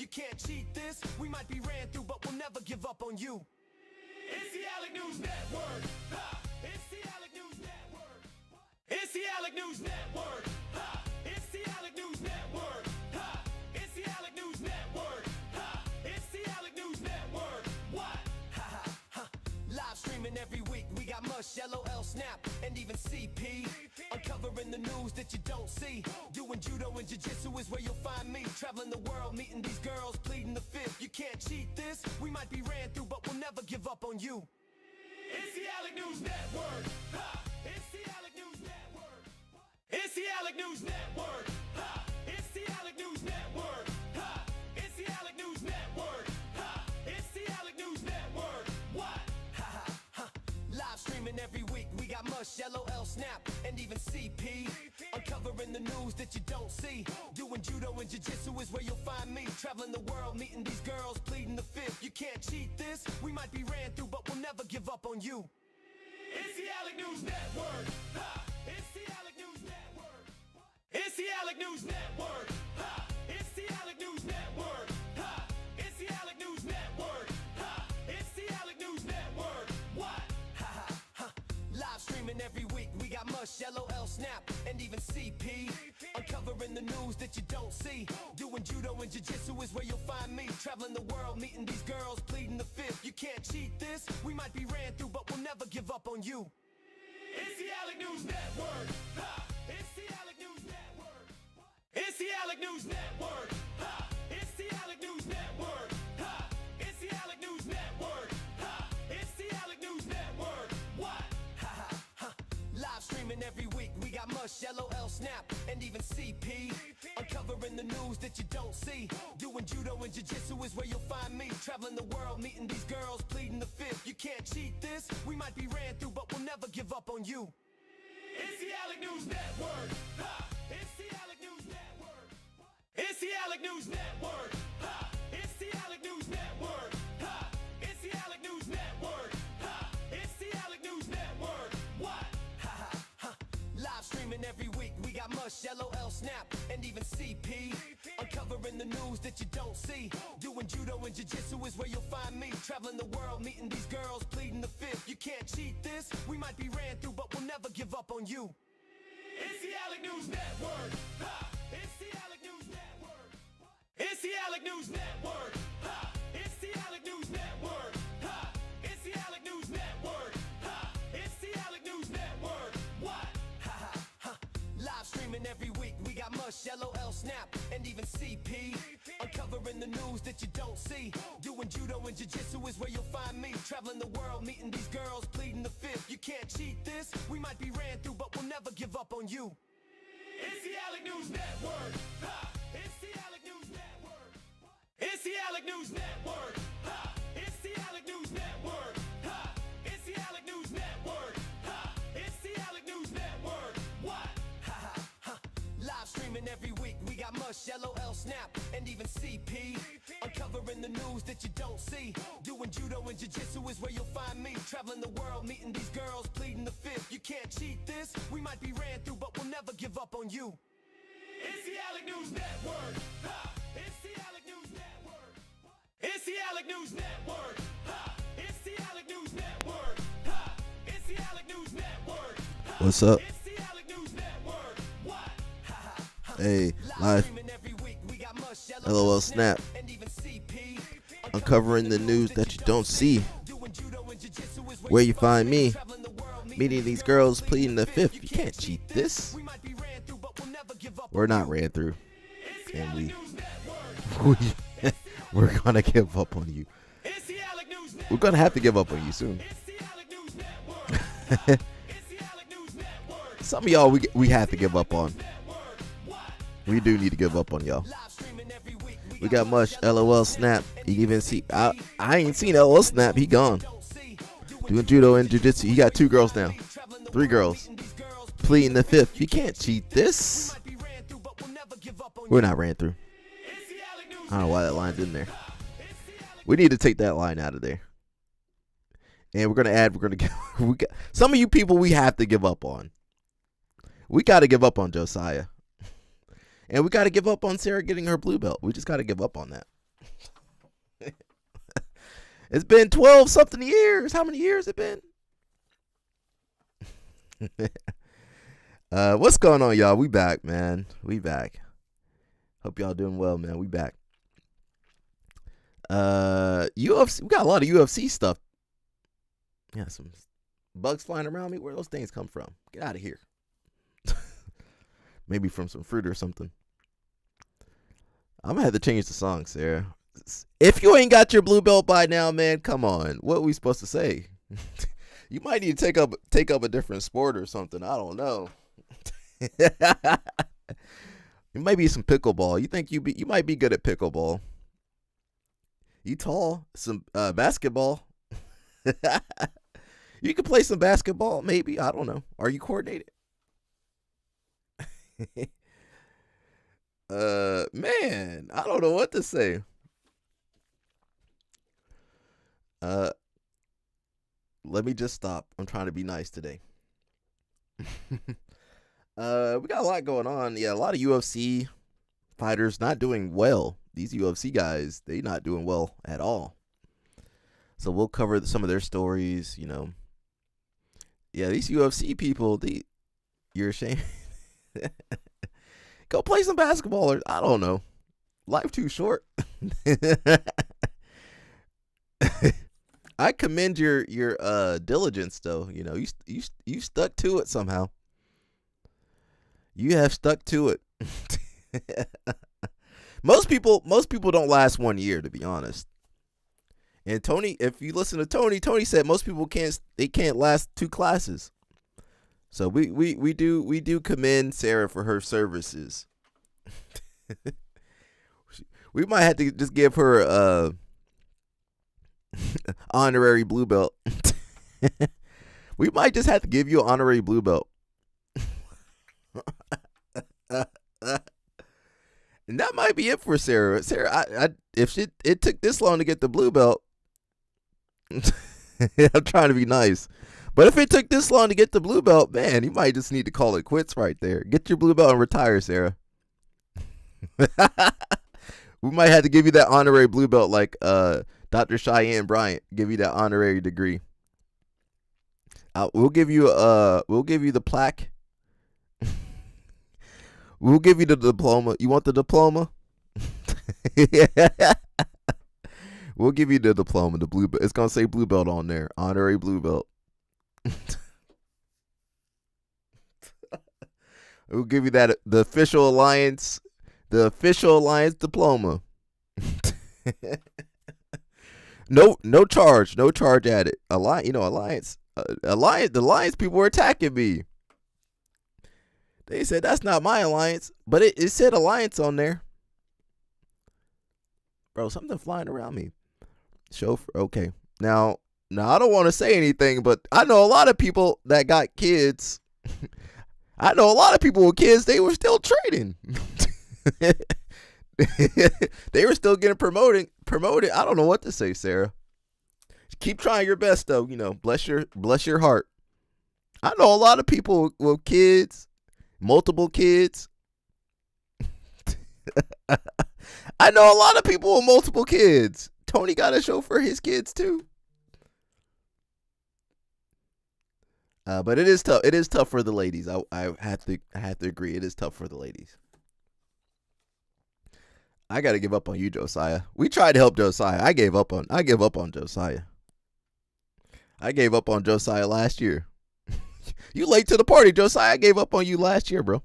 You can't cheat this. We might be ran through, but we'll never give up on you. It's the Alec News Network. Ha! It's the Alec News Network. It's the Alec News Network. Ha! It's the Alec News Network. Ha! It's the Alec News Network. Ha! It's the Alec News Network. What? Ha ha ha! Live streaming every week. We got Mush, LOL, Snap, and even CP. Uncovering the news that you don't see. Doing judo and jiu-jitsu is where you'll find me. Traveling the world, meeting these girls, pleading the fifth. You can't cheat this. We might be ran through, but we'll never give up on you. It's the Alec News Network. Ha! It's the Alec News Network. It's the Alec News Network. Ha! It's the Alec News Network. Ha! It's the Alec News Network. Ha! It's the Alec News Network. What? Ha ha ha! Live streaming every week. We got Mush, LOL, Snap, and even CP. Uncovering the news that you don't see. Doing judo and jiu-jitsu is where you'll find me. Traveling the world, meeting these girls, pleading the fifth. You can't cheat this. We might be ran through, but we'll never give up on you. It's the Alec News Network. Ha! It's the Alec News Network. It's the Alec News Network. Ha! It's the Alec News Network. Ha! It's the Alec News Network. Ha! It's the Alec News Network. What? Ha ha ha! Live streaming every week. We got Mush, LOL, Snap, and even CP. Uncovering the news that you don't see. Doing judo and jiu-jitsu is where you'll find me. Traveling the world, meeting these girls, pleading the fifth. You can't cheat this. We might be ran through, but we'll never give up on you. It's the Alec News Network. Ha! It's the Alec News Network. It's the Alec News Network. Ha! It's the Alec News Network. Ha! It's the Alec News Network. Ha! It's the Alec News Network. What? Ha ha ha! Live streaming every week. We got Mush, LOL, Snap, and even CP. Uncovering the news that you don't see. Doing judo and jiu-jitsu is where you'll find me. Traveling the world, meeting these girls, pleading the fifth. You can't cheat this. We might be ran through, but we'll never give up on you. It's the Alec News Network. Ha! It's the Alec News Network. It's the Alec News Network. Ha! It's the Alec News Network. Ha! It's the Alec News Network. Ha! It's the Alec News Network. What? Ha ha ha! Live streaming every week. We got Mush, LOL, Snap, and even CP. Uncovering the news that you don't see. Doing judo and jiu-jitsu is where you'll find me. Traveling the world, meeting these girls, pleading the fifth. You can't cheat this. We might be ran through, but we'll never give up on you. It's the Alec News Network. Ha! It's the Alec News Network. It's the Alec News Network. Ha! It's the Alec News Network. Ha! It's the Alec News Network. Ha! It's the Alec News Network. What? Ha ha ha! Live streaming every week. We got Mush, LOL, Snap, and even CP. Uncovering the news that you don't see. Doing judo and jiu-jitsu is where you'll find me. Traveling the world, meeting these girls, pleading the fifth. You can't cheat this. We might be ran through, but we'll never give up on you. It's the Alec News Network. Ha! It's the Alec News Network. It's the Alec News Network. Ha! It's the Alec News Network. Ha! It's the Alec News Network. Ha! It's the Alec News Network. What? Ha ha ha! Live streaming every week. We got Mush, LOL, Snap, and even CP. Uncovering the news that you don't see. Doing judo and jiu-jitsu is where you'll find me. Traveling the world, meeting these girls, pleading the fifth. You can't cheat this. We might be ran through, but we'll never give up on you. It's the Alec News Network. Ha! It's the Alec News Network. It's the Alec News Network. Ha! It's the Alec News Network. Ha! It's the Alec News Network. What's up? It's the Alec News Network. What? Ha ha ha! Hey, live. LOL, Snap. Uncovering the news that you don't see. Where you find me. Meeting these girls, pleading the fifth. You can't cheat this. We're not ran through. And we're gonna give up on you. We're gonna have to give up on you soon. Some of y'all we have to give up on. We do need to give up on y'all. We got Mush, LOL, Snap. You even see I ain't seen LOL Snap. He gone. Doing judo and jiu-jitsu. He got 2 girls now. 3 girls. Pleading the fifth. You can't cheat this. We're not ran through. I don't know why that line's in there. We need to take that line out of there. And we're gonna give some of you people we have to give up on. We gotta give up on Josiah. And we gotta give up on Serra getting her blue belt. We just gotta give up on that. It's been 12 something years. How many years it been? What's going on, y'all? We back, man. We back. Hope y'all doing well, man. We back. UFC. We got a lot of UFC stuff. Yeah, some bugs flying around me. Where those things come from? Get out of here. Maybe from some fruit or something. I'm gonna have to change the song, Sarah. If you ain't got your blue belt by now, man, come on. What are we supposed to say? You might need to take up a different sport or something. I don't know. It might be some pickleball. You think you might be good at pickleball? You tall? Some basketball? You could play some basketball, maybe. I don't know. Are you coordinated? Man, I don't know what to say. Let me just stop. I'm trying to be nice today. We got a lot going on. Yeah, a lot of UFC fighters not doing well. These UFC guys, they not doing well at all. So we'll cover some of their stories, you know. Yeah, these UFC people, you're ashamed. Go play some basketball or I don't know. Life too short. I commend your diligence though. You know, you stuck to it somehow. You have stuck to it. Most people don't last 1 year, to be honest. And Tony, if you listen to Tony said most people can't last 2 classes. So we do commend Serra for her services. We might have to just give her honorary blue belt. We might just have to give you an honorary blue belt. And that might be it for Serra. Serra, if it took this long to get the blue belt, I'm trying to be nice. But if it took this long to get the blue belt, man, you might just need to call it quits right there. Get your blue belt and retire, Serra. We might have to give you that honorary blue belt like Dr. Cheyenne Bryant. Give you that honorary degree. We'll give you the plaque. We'll give you the diploma. You want the diploma? We'll give you the diploma, the blue belt. It's gonna say blue belt on there. Honorary blue belt. We'll give you that the official alliance diploma. No charge added. Alliance. The alliance people were attacking me. They said that's not my alliance, but it said alliance on there. Bro, something flying around me. Chauffeur. Okay. Now I don't want to say anything, but I know a lot of people that got kids. I know a lot of people with kids, they were still trading. They were still getting promoted. I don't know what to say, Serra. Keep trying your best though, you know. Bless your heart. I know a lot of people with kids, multiple kids. I know a lot of people with multiple kids. Tony got a show for his kids too. But it is tough. It is tough for the ladies. I have to agree. It is tough for the ladies. I got to give up on you, Josiah. We tried to help Josiah. I gave up on Josiah. I gave up on Josiah last year. You late to the party, Josiah. I gave up on you last year, bro.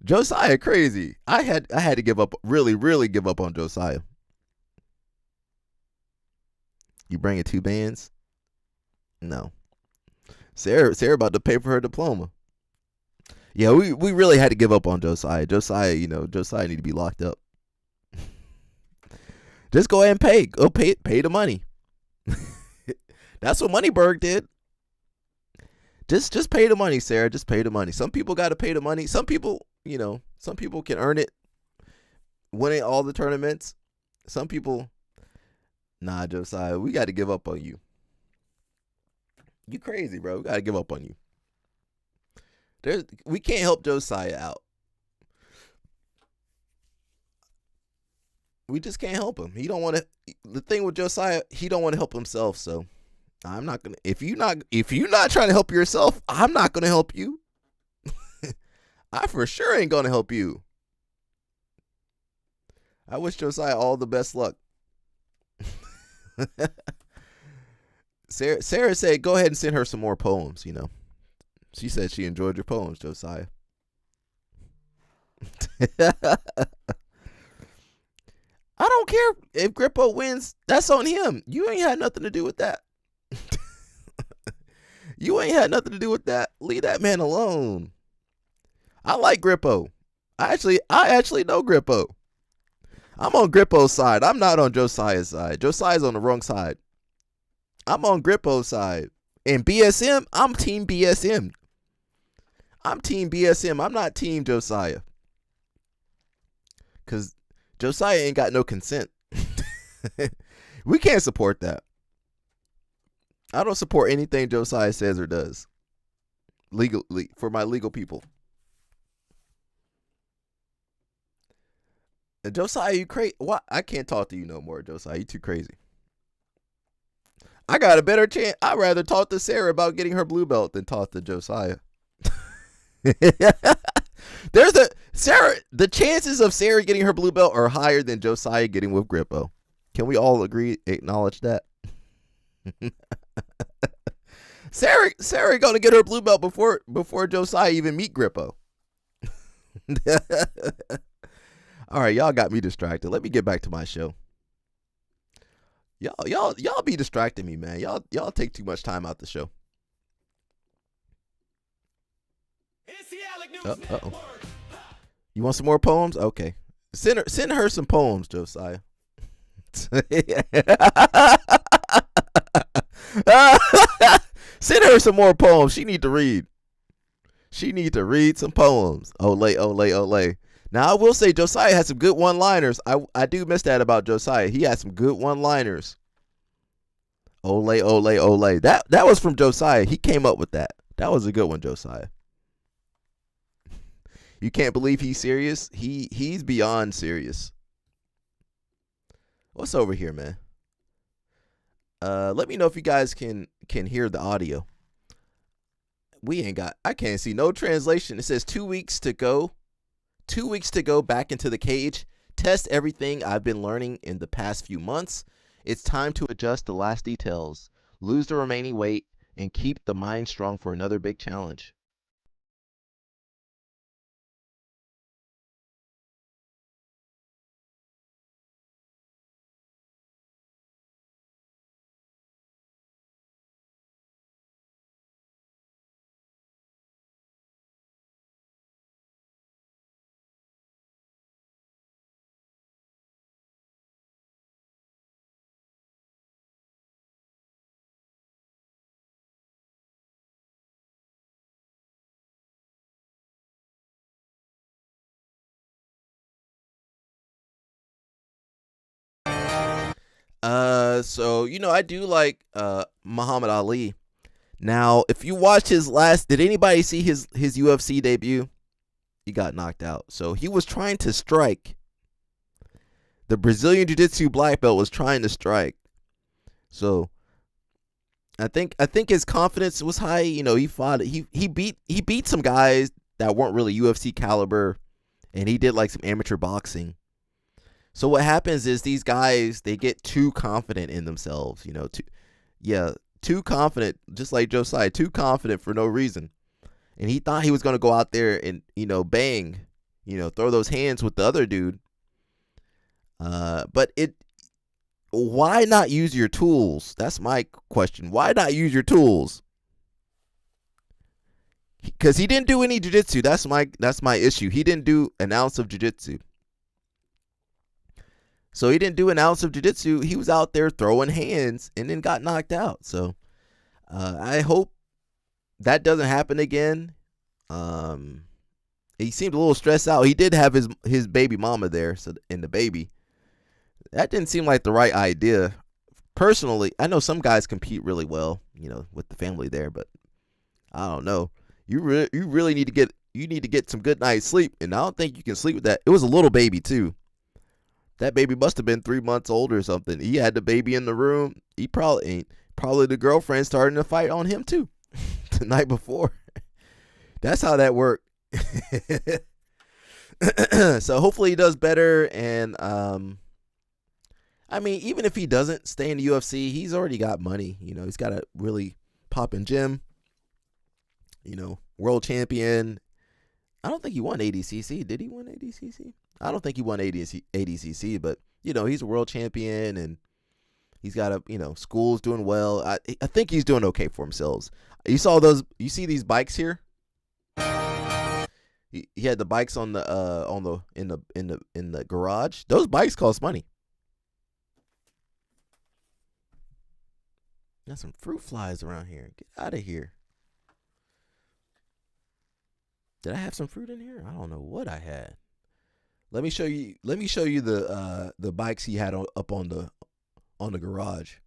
Josiah crazy. I had to give up, really give up on Josiah. You bringing 2 bands? No. Serra about to pay for her diploma. Yeah, we really had to give up on Josiah. Josiah need to be locked up. Just go ahead and pay. Go pay the money. That's what Moneyberg did. Just pay the money, Serra. Just pay the money. Some people got to pay the money. Some people can earn it, winning all the tournaments. Some people, nah, Josiah, we got to give up on you. You crazy, bro. We got to give up on you. We can't help Josiah out. We just can't help him. He don't want to. The thing with Josiah, he don't want to help himself. So I'm not gonna. If you not trying to help yourself, I'm not gonna help you. I for sure ain't gonna help you. I wish Josiah all the best luck. Sarah said, "Go ahead and send her some more poems." You know, she said she enjoyed your poems, Josiah. I don't care if Grippo wins. That's on him. You ain't had nothing to do with that. You ain't had nothing to do with that. Leave that man alone. I like Grippo. I actually know Grippo. I'm on Grippo's side. I'm not on Josiah's side. Josiah's on the wrong side. I'm on Grippo's side. And BSM, I'm team BSM. I'm team BSM. I'm not team Josiah. Because Josiah ain't got no consent. We can't support that. I don't support anything Josiah says or does. Legally, for my legal people. And Josiah, you crazy. What? I can't talk to you no more, Josiah. You too crazy. I got a better chance. I'd rather talk to Serra about getting her blue belt than talk to Josiah. The chances of Serra getting her blue belt are higher than Josiah getting with Grippo. Can we all acknowledge that? Serra gonna get her blue belt before Josiah even meet Grippo. All right, y'all got me distracted. Let me get back to my show. Y'all be distracting me, man. Y'all take too much time out the show. Uh-oh. You want some more poems? Okay. Send her some poems, Josiah. Send her some more poems. She need to read. She need to read some poems. Ole. Now, I will say Josiah has some good one-liners. I do miss that about Josiah. He has some good one-liners. Ole. That was from Josiah. He came up with that. That was a good one, Josiah. You can't believe he's serious? He's beyond serious. What's over here, man? Let me know if you guys can hear the audio. I can't see no translation. It says 2 weeks to go. 2 weeks to go back into the cage. Test everything I've been learning in the past few months. It's time to adjust the last details, lose the remaining weight, and keep the mind strong for another big challenge. So I do like Muhammad Ali. Now, if you watch his did anybody see his UFC debut? He got knocked out. So he was trying to strike. The Brazilian Jiu-Jitsu black belt was trying to strike. So I think his confidence was high. He fought. He beat some guys that weren't really UFC caliber, and he did like some amateur boxing. So what happens is these guys, they get too confident in themselves, too confident, just like Josiah, too confident for no reason. And he thought he was going to go out there and, bang, throw those hands with the other dude. But why not use your tools? That's my question. Why not use your tools? Because he didn't do any jiu-jitsu. That's my issue. He didn't do an ounce of jiu-jitsu. So he didn't do an ounce of jiu-jitsu. He was out there throwing hands and then got knocked out. So I hope that doesn't happen again. He seemed a little stressed out. He did have his baby mama there, and the baby. That didn't seem like the right idea. Personally, I know some guys compete really well, with the family there, but I don't know. You really need to get some good night's sleep, and I don't think you can sleep with that. It was a little baby too. That baby must have been 3 months old or something. He had the baby in the room. He probably the girlfriend starting to fight on him too the night before. That's how that worked. So hopefully he does better. And I mean, even if he doesn't stay in the UFC, he's already got money. You know, he's got a really popping gym. You know, world champion. I don't think he won ADCC. Did he win ADCC? I don't think he won ADCC, but, you know, he's a world champion, and he's got school's doing well. I think he's doing okay for himself. You see these bikes here? He had the bikes in the garage. Those bikes cost money. Got some fruit flies around here. Get out of here. Did I have some fruit in here? I don't know what I had. Let me show you the bikes he had up on the garage.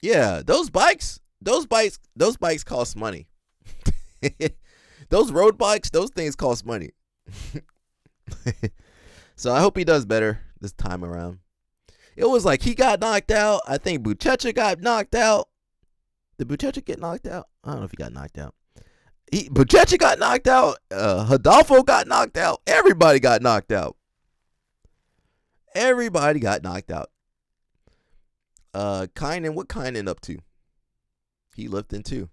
Yeah, those bikes cost money. Those road bikes, those things cost money. So I hope he does better this time around. It was like he got knocked out. I think Buchecha got knocked out. Did Buchecha get knocked out? I don't know if he got knocked out. Buchecha got knocked out. Hidalgo got knocked out. Everybody got knocked out. Everybody got knocked out. Kynan, what Kynan up to? He lifting too.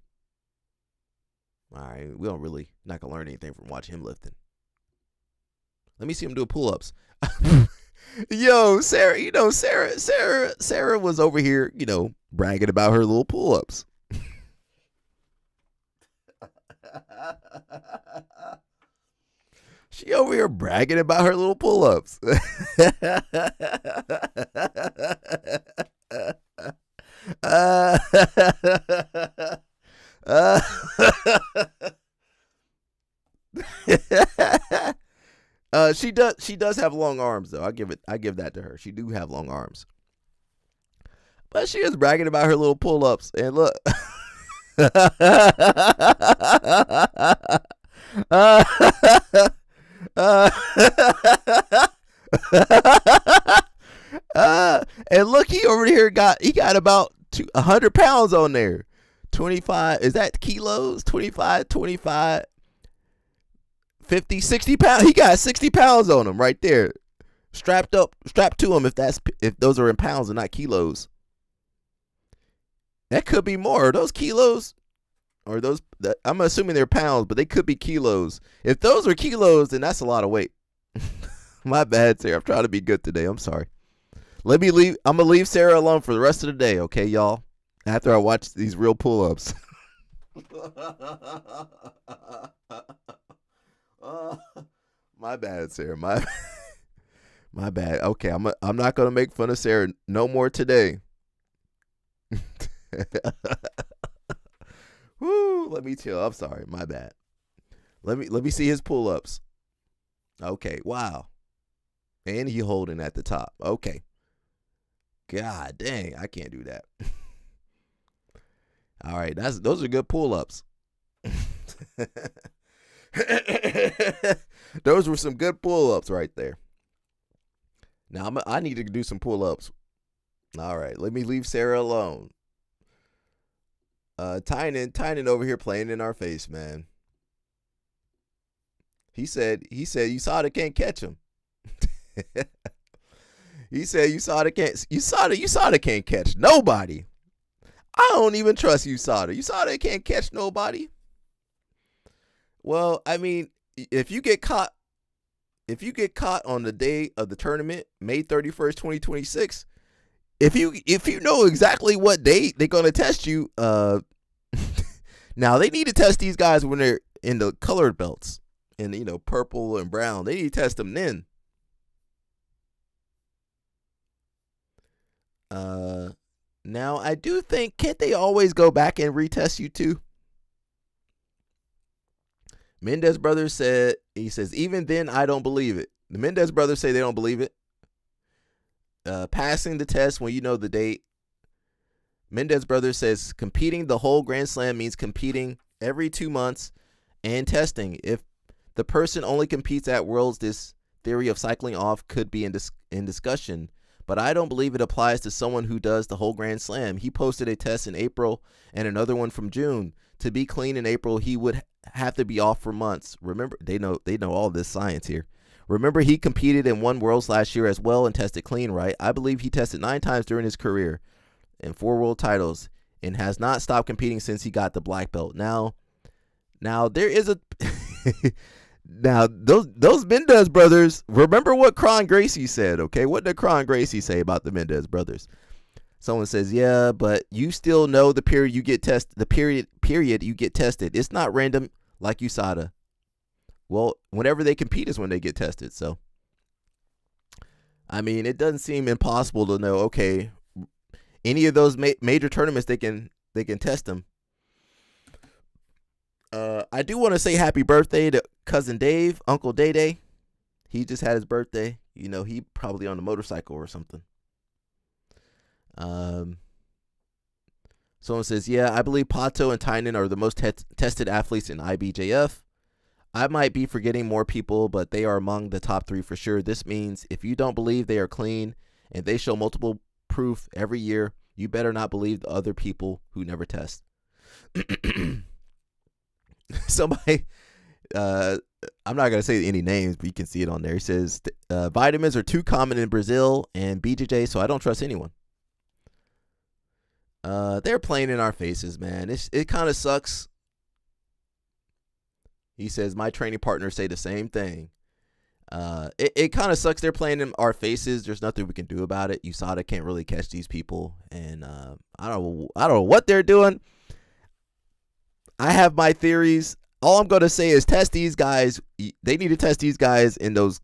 All right, we don't really not gonna learn anything from watching him lifting. Let me see him do pull-ups. Yo, Serra, Serra was over here, bragging about her little pull-ups. She over here bragging about her little pull-ups. She does have long arms though. I give that to her. She do have long arms. But she is bragging about her little pull-ups. And look. And look, he over here got about 100 pounds on there. 25, is that kilos? 25, 50, 60 pounds. He got 60 pounds on him right there. Strapped to him if those are in pounds and not kilos. That could be more. Are those kilos? Or I'm assuming they're pounds, but they could be kilos. If those are kilos, then that's a lot of weight. My bad, Sarah. I'm trying to be good today. I'm sorry. Let me leave. I'm going to leave Sarah alone for the rest of the day, okay, y'all? After I watch these real pull-ups. My bad, Sarah. My bad. Okay, I'm not going to make fun of Sarah no more today. Woo, let me chill. I'm sorry. My bad. Let me see his pull-ups. Okay, wow. And he holding at the top. Okay. God dang, I can't do that. All right, those are good pull-ups. Those were some good pull-ups right there. Now I need to do some pull-ups. All right, let me leave Sarah alone. Tynan over here playing in our face, man. He said USADA can't catch him. He said USADA can't catch nobody. I don't even trust USADA. USADA can't catch nobody. Well, I mean, if you get caught on the day of the tournament, May 31st, 2026, if you know exactly what day they're gonna test you, now they need to test these guys when they're in the colored belts, in purple and brown. They need to test them then. Now I do think, can't they always go back and retest you too? Mendez brothers says, even then I don't believe it. The Mendez brothers say they don't believe it. Passing the test when you know the date. Mendez brothers says competing the whole Grand Slam means competing every 2 months and testing. If The person only competes at Worlds. This theory of cycling off could be in discussion, but I don't believe it applies to someone who does the whole Grand Slam. He posted a test in April and another one from June. To be clean in April, he would have to be off for months. Remember, they know all this science here. Remember, he competed in one Worlds last year as well and tested clean, right? I believe he tested 9 times during his career and 4 world titles and has not stopped competing since he got the black belt. Now there is a now those Mendez brothers. Remember what Kron Gracie said, okay? What did Kron Gracie say about the Mendez brothers? Someone says, yeah, but you still know the period you get tested. The period you get tested. It's not random like USADA. Well, whenever they compete is when they get tested. So, I mean, it doesn't seem impossible to know. Okay, any of those major tournaments, they can test them. I do want to say happy birthday to cousin Dave, Uncle Day Day. He just had his birthday. You know, he probably on a motorcycle or something. Someone says, yeah, I believe Pato and Tynan are the most tested athletes in IBJF. I might be forgetting more people, but they are among the top 3 for sure. This means if you don't believe they are clean and they show multiple proof every year, you better not believe the other people who never test. Somebody, I'm not going to say any names, but you can see it on there. He says, vitamins are too common in Brazil and BJJ, so I don't trust anyone. They're playing in our faces, man. It kind of sucks. He says, my training partners say the same thing. It kind of sucks they're playing in our faces. There's nothing we can do about it. USADA can't really catch these people. And I don't know what they're doing. I have my theories. All I'm going to say is test these guys. They need to test these guys in the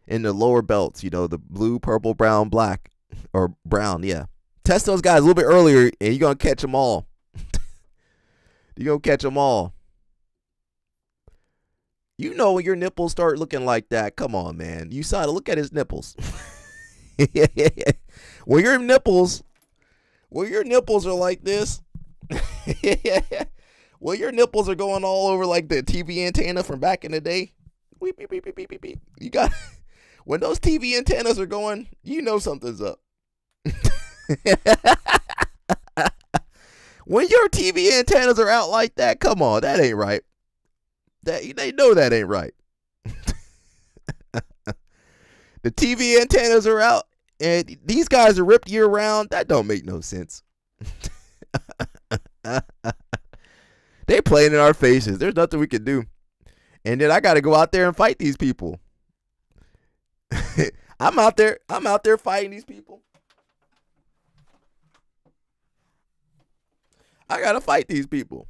lower belts, you know, the blue, purple, brown, black, or brown, yeah. Test those guys a little bit earlier, and you're going to catch them all. You're going to catch them all. You know when your nipples start looking like that. Come on, man. You saw to look at his nipples. When your nipples are like this, when your nipples are going all over like the TV antenna from back in the day, beep, beep, beep, beep, beep, beep, beep. You got when those TV antennas are going, you know something's up. When your TV antennas are out like that, come on, that ain't right. They know that ain't right. The TV antennas are out, and these guys are ripped year round. That don't make no sense. They playing in our faces. There's nothing we can do. And then I got to go out there and fight these people. I'm out there fighting these people. I got to fight these people.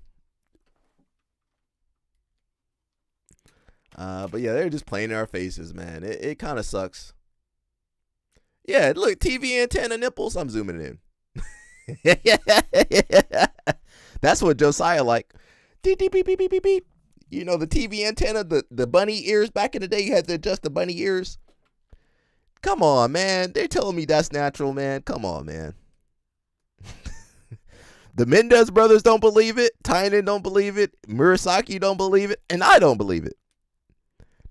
But yeah, they're just playing in our faces, man. It kind of sucks. Yeah, look, TV antenna nipples. I'm zooming in. That's what Josiah like. Beep, beep, beep, beep, beep, beep. You know, the TV antenna, the bunny ears. Back in the day, you had to adjust the bunny ears. Come on, man. They're telling me that's natural, man. Come on, man. The Mendez brothers don't believe it. Tynan don't believe it. Murasaki don't believe it. And I don't believe it.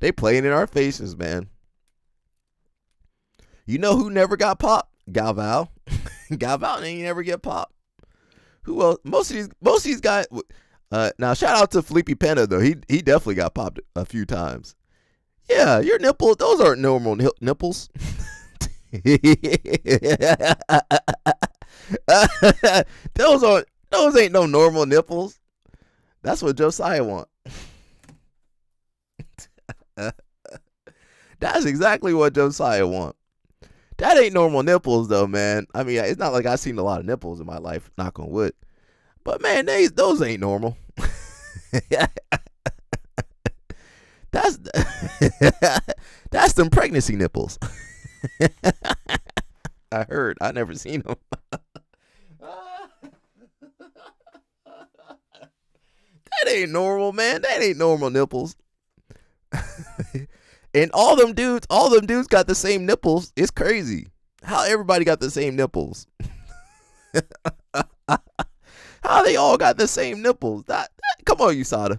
They playing in our faces, man. You know who never got popped? Galval. Galval ain't never get popped. Who else? Most of these guys. Now shout out to Felipe Pena though. He definitely got popped a few times. Yeah, your nipples. Those aren't normal nipples. Those ain't no normal nipples. That's what Josiah want. That's exactly what Josiah want. That ain't normal nipples though, man. I mean, it's not like I've seen a lot of nipples in my life, knock on wood. But man, those ain't normal. That's them pregnancy nipples. I heard. I never seen them. That ain't normal, man. That ain't normal nipples. And all them dudes got the same nipples. It's crazy. How everybody got the same nipples. How they all got the same nipples. Come on, USADA.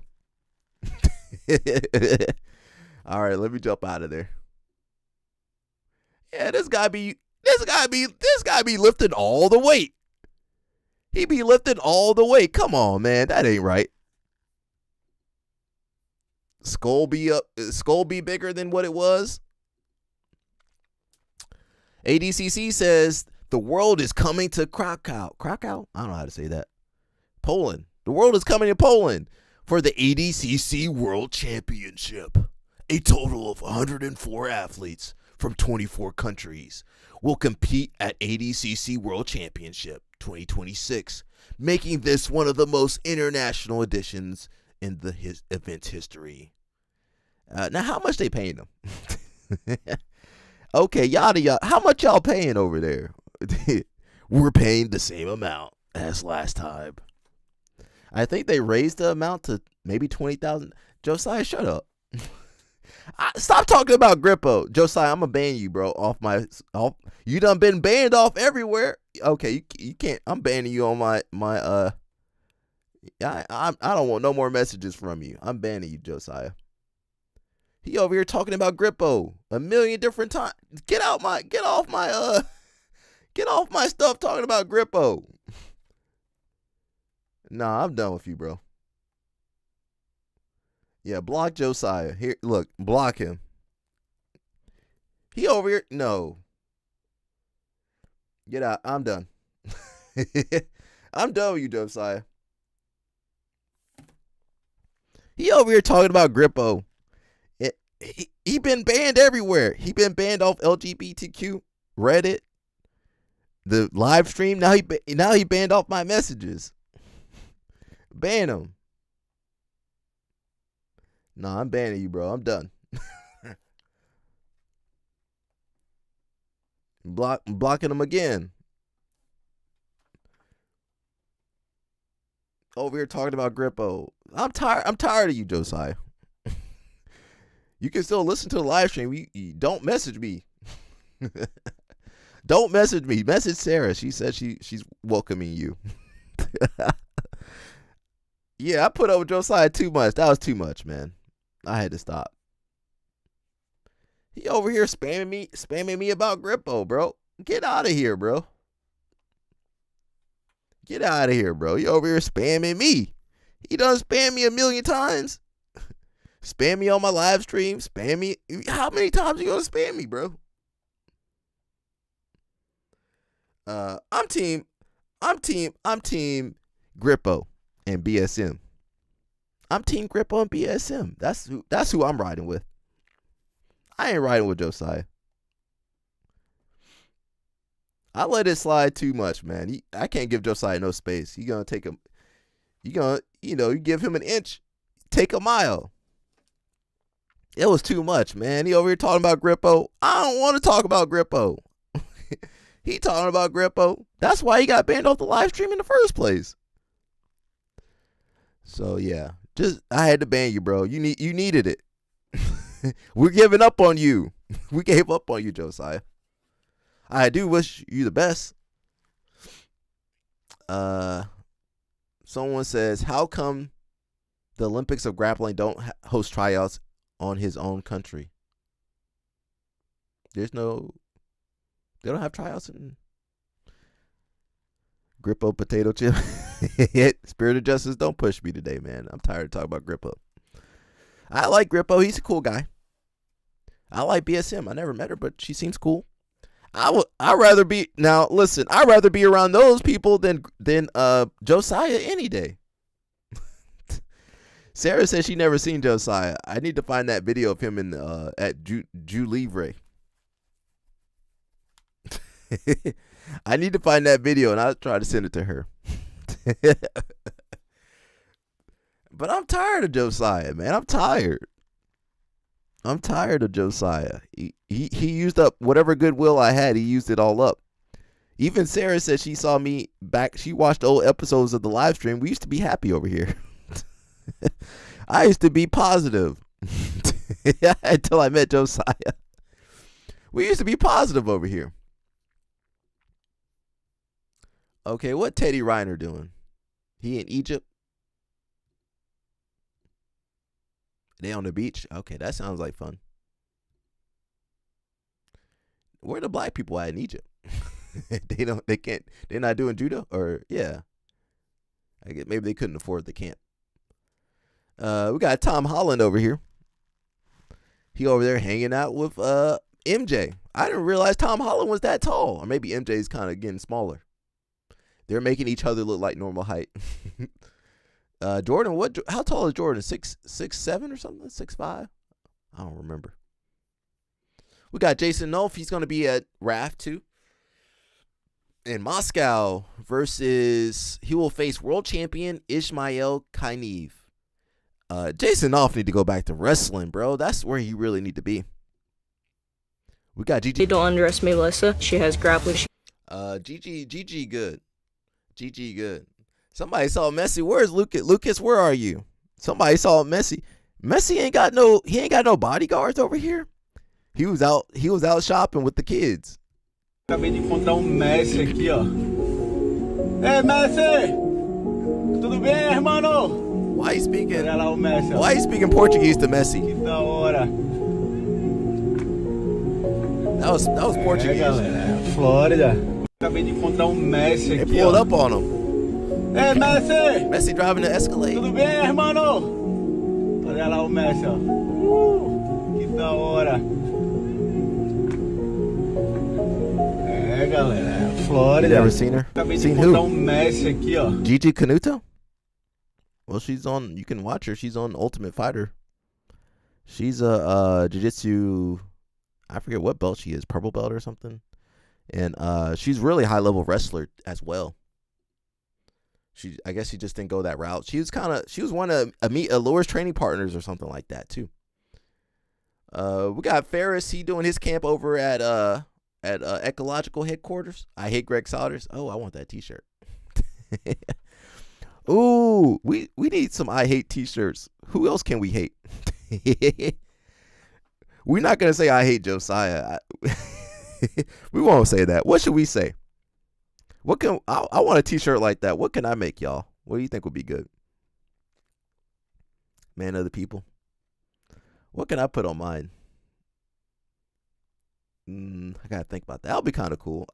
All right, let me jump out of there. Yeah, this guy be lifting all the weight. He be lifting all the weight. Come on, man, that ain't right. Skull be bigger than what it was. ADCC says the world is coming to Krakow. Krakow? I don't know how to say that. Poland. The world is coming to Poland for the ADCC World Championship. A total of 104 athletes from 24 countries will compete at ADCC World Championship 2026, making this one of the most international editions in the event's history. Now, how much they paying them? Okay, yada. How much y'all paying over there? We're paying the same amount as last time. I think they raised the amount to maybe 20,000. Josiah, shut up. Stop talking about Grippo. Josiah, I'm going to ban you, bro, you done been banned off everywhere. Okay, you can't. I'm banning you on my I don't want no more messages from you. I'm banning you, Josiah. He over here talking about Grippo a million different times. Get off my stuff talking about Grippo. Nah, I'm done with you, bro. Yeah, block Josiah. Here, look, block him. He over here. No. Get out. I'm done. I'm done with you, Josiah. He over here talking about Grippo. He been banned everywhere. He been banned off LGBTQ, Reddit, the live stream. Now he banned off my messages. Ban him. Nah, I'm banning you, bro. I'm done. Blocking him again. Over here talking about Grippo. I'm tired of you, Josiah. You can still listen to the live stream. You don't message me. Don't message me. Message Serra. She said she's welcoming you. Yeah, I put up with Josiah too much. That was too much, man. I had to stop. He over here spamming me about Grippo, bro. Get out of here, bro. Get out of here, bro. He over here spamming me. He done spam me a million times. Spam me on my live stream. Spam me. How many times you gonna spam me, bro? I'm team Grippo and BSM. I'm team Grippo and BSM. That's who I'm riding with. I ain't riding with Josiah. I let it slide too much, man. I can't give Josiah no space. You gonna take him. You give him an inch, take a mile. It was too much, man. He over here talking about Grippo. I don't want to talk about Grippo. He talking about Grippo. That's why he got banned off the live stream in the first place. So yeah, I had to ban you, bro. You needed it. We're giving up on you. We gave up on you, Josiah. I do wish you the best. Someone says, how come the Olympics of grappling don't host tryouts on his own country? They don't have tryouts in Grippo potato chip. Spirit of Justice, don't push me today, man. I'm tired of talking about Grippo. I like Grippo. He's a cool guy. I like BSM. I never met her, but she seems cool. I'd rather be around those people than Josiah any day. Serra says she never seen Josiah. I need to find that video of him at Jew Livre. I need to find that video and I'll try to send it to her. But I'm tired of Josiah, man. I'm tired of Josiah. He used up whatever goodwill I had. He used it all up. Even Serra said she saw me back. She watched old episodes of the live stream. We used to be happy over here. I used to be positive until I met Josiah. We used to be positive over here. Okay, what Teddy Reiner doing? He in Egypt? They on the beach? Okay, that sounds like fun. Where the black people at in Egypt? They're not doing judo? Or, yeah. I guess maybe they couldn't afford the camp. We got Tom Holland over here. He over there hanging out with MJ. I didn't realize Tom Holland was that tall. Or maybe MJ's kind of getting smaller. They're making each other look like normal height. Jordan, how tall is Jordan? 6'7" or something? 6'5"? I don't remember. We got Jason Nolf. He's going to be at RAF 2 in Moscow versus, he will face world champion Ismail Kainev. Jason Nolf need to go back to wrestling, bro. That's where he really need to be. We got Gigi. Don't underestimate Melissa. She has grappling. Gigi good. Gigi good. Somebody saw Messi. Where's Lucas? Lucas, where are you? Somebody saw Messi. Messi ain't got no bodyguards over here. He was out shopping with the kids. Acabei de encontrar Messi aqui, ó. Ei, Messi! Tudo bem, hermano? Why you speaking? Olha lá o Messi, ó. Why you speaking Portuguese to Messi? Que da hora. That was Portuguese. Galera, Flórida. Acabei de encontrar Messi They aqui, pulled ó. up on him. Ei, Messi! Messi driving the Escalade. Tudo bem, hermano? Olha lá o Messi, ó. Que da hora. Galera, Flórida. You ever seen her? Acabei de Seen encontrar who? Messi aqui, ó. Gigi Canuto? Well, she's on. You can watch her. She's on Ultimate Fighter. She's a jiu-jitsu. I forget what belt she is, purple belt or something. And she's really high level wrestler as well. I guess she just didn't go that route. She was one of Allure's training partners or something like that too. We got Ferris. He doing his camp over at Ecological Headquarters. I hate Greg Souders. Oh, I want that T-shirt. Ooh, we need some I hate T-shirts. Who else can we hate? We're not gonna say I hate Josiah. We won't say that. What should we say? I want a T-shirt like that. What can I make, y'all? What do you think would be good? Man of the people. What can I put on mine? I gotta think about that. That'll be kind of cool.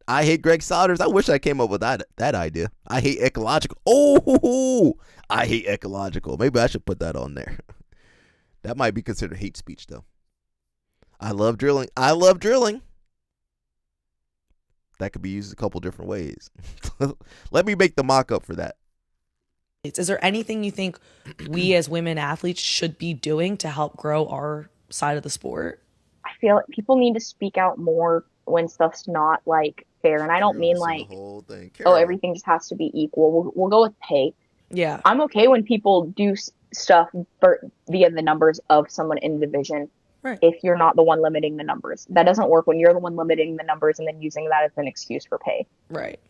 I hate Greg Souders. I wish I came up with that idea. I hate Ecological. Oh, I hate Ecological. Maybe I should put that on there. That might be considered hate speech, though. I love drilling. That could be used a couple different ways. Let me make the mock-up for that. Is there anything you think we as women athletes should be doing to help grow our side of the sport? I feel like people need to speak out more when stuff's not like fair. And I don't mean like, oh, everything just has to be equal. We'll go with pay. Yeah. I'm okay when people do stuff via the numbers of someone in the division. Right. If you're not the one limiting the numbers. That doesn't work when you're the one limiting the numbers and then using that as an excuse for pay. Right.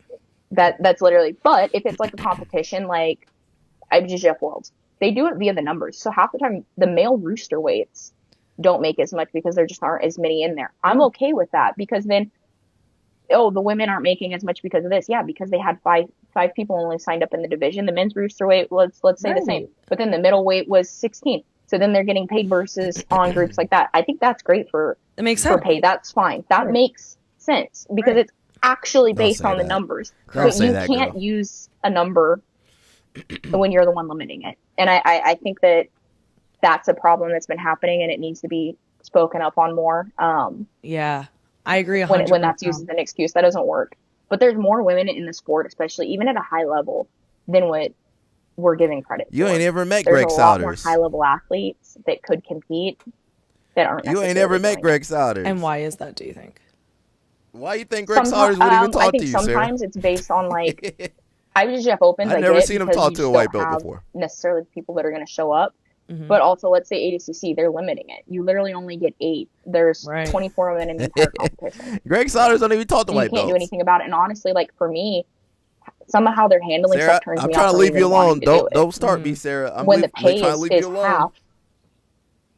That's literally, but if it's like a competition, like IBJJF Worlds, they do it via the numbers. So half the time, the male rooster weights don't make as much because there just aren't as many in there. I'm okay with that because then, the women aren't making as much because of this. Yeah, because they had five people only signed up in the division. The men's rooster weight was, let's say, the same, but then the middle weight was 16. So then they're getting paid versus on groups like that. I think that's great for pay. That's fine. That makes sense because it's actually based on the numbers. But you can't use a number when you're the one limiting it. And I think that's a problem that's been happening and it needs to be spoken up on more. Yeah, I agree 100%. When that's used as an excuse, that doesn't work. But there's more women in the sport, especially even at a high level, than what we're giving credit You for. ain't ever met There's Greg a lot Souders. more high level athletes that could compete that aren't. You ain't ever met Greg Souders. And why is that, do you think? Why you think Greg Souders wouldn't even talk to you, Sarah? Sometimes it's based on like IBJJF Opens. I've never seen him talk to a white belt before. Necessarily the people that are going to show up. Mm-hmm. But also, let's say ADCC, they're limiting it. You literally only get 8. There's 24 women in the entire competition. Greg Souders don't even talk to white belts. You can't do anything about it. And honestly, like for me, somehow they're handling Sarah, stuff turns I'm me trying off. to leave you alone. Don't start me, Sarah. I'm when the pay trying to leave is you alone. half.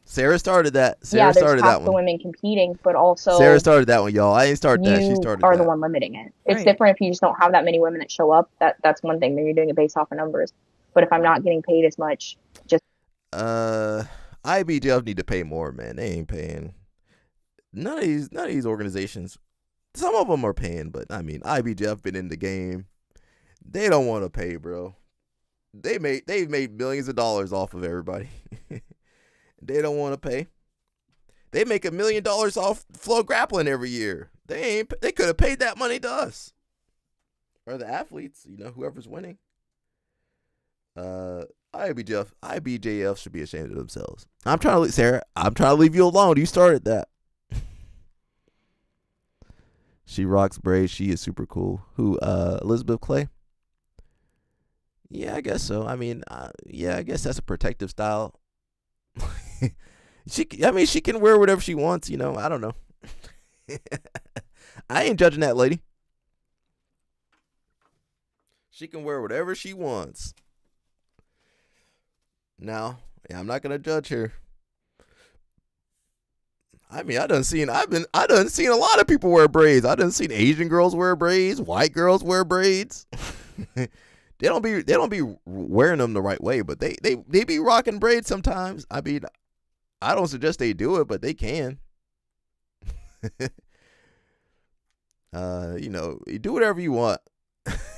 Sarah started that. Sarah started that one. The women competing, but also Sarah started that one, y'all. I ain't started that. She started that. You are the one limiting it. It's different if you just don't have that many women that show up. That's one thing. Then you're doing it based off of numbers. But if I'm not getting paid as much, just IBJF need to pay more, man. They ain't paying. None of these organizations. Some of them are paying, but I mean, IBJF been in the game. They don't want to pay, bro. They've made millions of dollars off of everybody. They don't want to pay. They make $1 million off Flow Grappling every year. They could have paid that money to us or the athletes. You know, whoever's winning. IBJF should be ashamed of themselves. Sarah, I'm trying to leave you alone. You started that. She rocks braids. She is super cool. Who? Elizabeth Clay. Yeah, I guess so. I mean, yeah, I guess that's a protective style. She can wear whatever she wants. You know, I don't know. I ain't judging that lady. She can wear whatever she wants. Now, yeah, I'm not gonna judge her. I mean, I done seen a lot of people wear braids. I done seen Asian girls wear braids, white girls wear braids. They don't be wearing them the right way, but they be rocking braids sometimes. I mean, I don't suggest they do it, but they can. You know, you do whatever you want,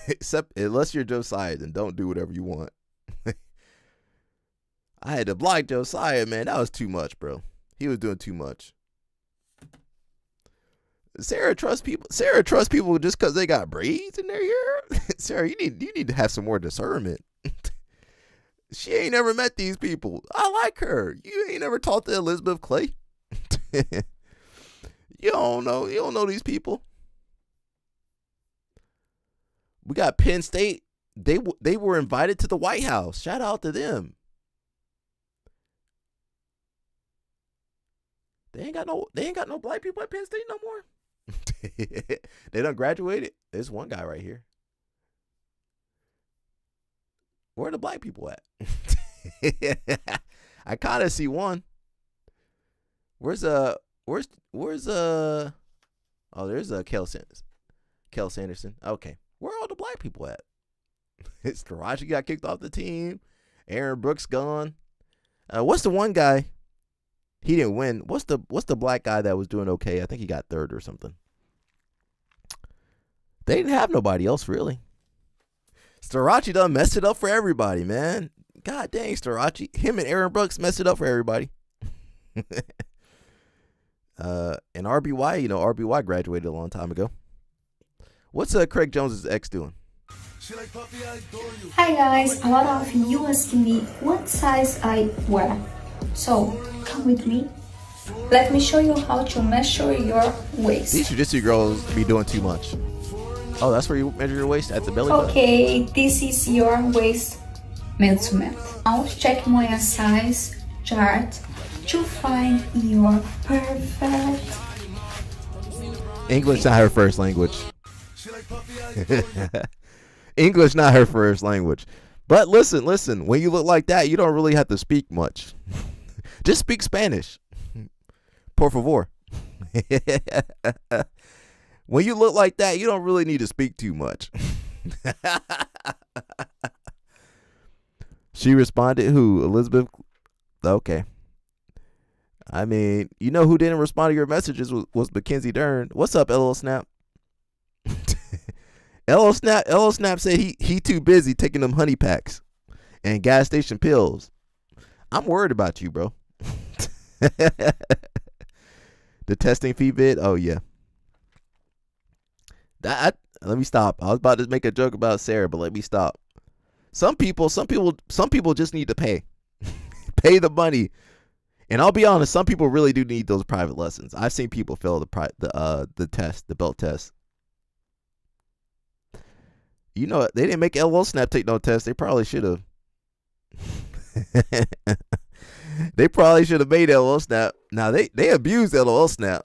except unless you're Josiah, then don't do whatever you want. I had to block Josiah, man. That was too much, bro. He was doing too much. Sarah trusts people just because they got braids in their hair. Sarah, you need to have some more discernment. She ain't never met these people. I like her. You ain't never talked to Elizabeth Clay. You don't know these people. We got Penn State. They were invited to the White House. Shout out to them. They ain't got no black people at Penn State no more. They done graduated. There's one guy right here. Where are the black people at? I kind of see one. Where's oh, there's Kel Sanderson. Okay. Where are all the black people at? It's Taraji got kicked off the team. Aaron Brooks gone. What's the one guy? He didn't win. What's the black guy that was doing okay? I think he got third or something. They didn't have nobody else really. Starachi done messed it up for everybody, man. God dang, Starachi. Him and Aaron Brooks messed it up for everybody. And RBY, RBY graduated a long time ago. What's Craig Jones's ex doing? Hi guys, a lot of you asking me what size I wear. So, come with me. Let me show you how to measure your waist. These jiu-jitsu girls be doing too much. Oh, that's where you measure your waist? At the belly button? Okay, this is your waist measurement. Now check my size chart to find your perfect. English not her first language. English not her first language. But listen, when you look like that, you don't really have to speak much. Just speak Spanish. Por favor. When you look like that, you don't really need to speak too much. She responded, who? Elizabeth? Okay. I mean, you know who didn't respond to your messages was Mackenzie Dern. What's up, LL Snap? LL Snap said he too busy taking them honey packs and gas station pills. I'm worried about you, bro. The testing fee bid? Oh yeah. Let me stop. I was about to make a joke about Serra, but let me stop. Some people just need to pay. Pay the money. And I'll be honest, some people really do need those private lessons. I've seen people fail the test, the belt test. You know, they didn't make LL Snap take no test. They probably should have. They probably should have made LL Snap. Now they abused LL Snap.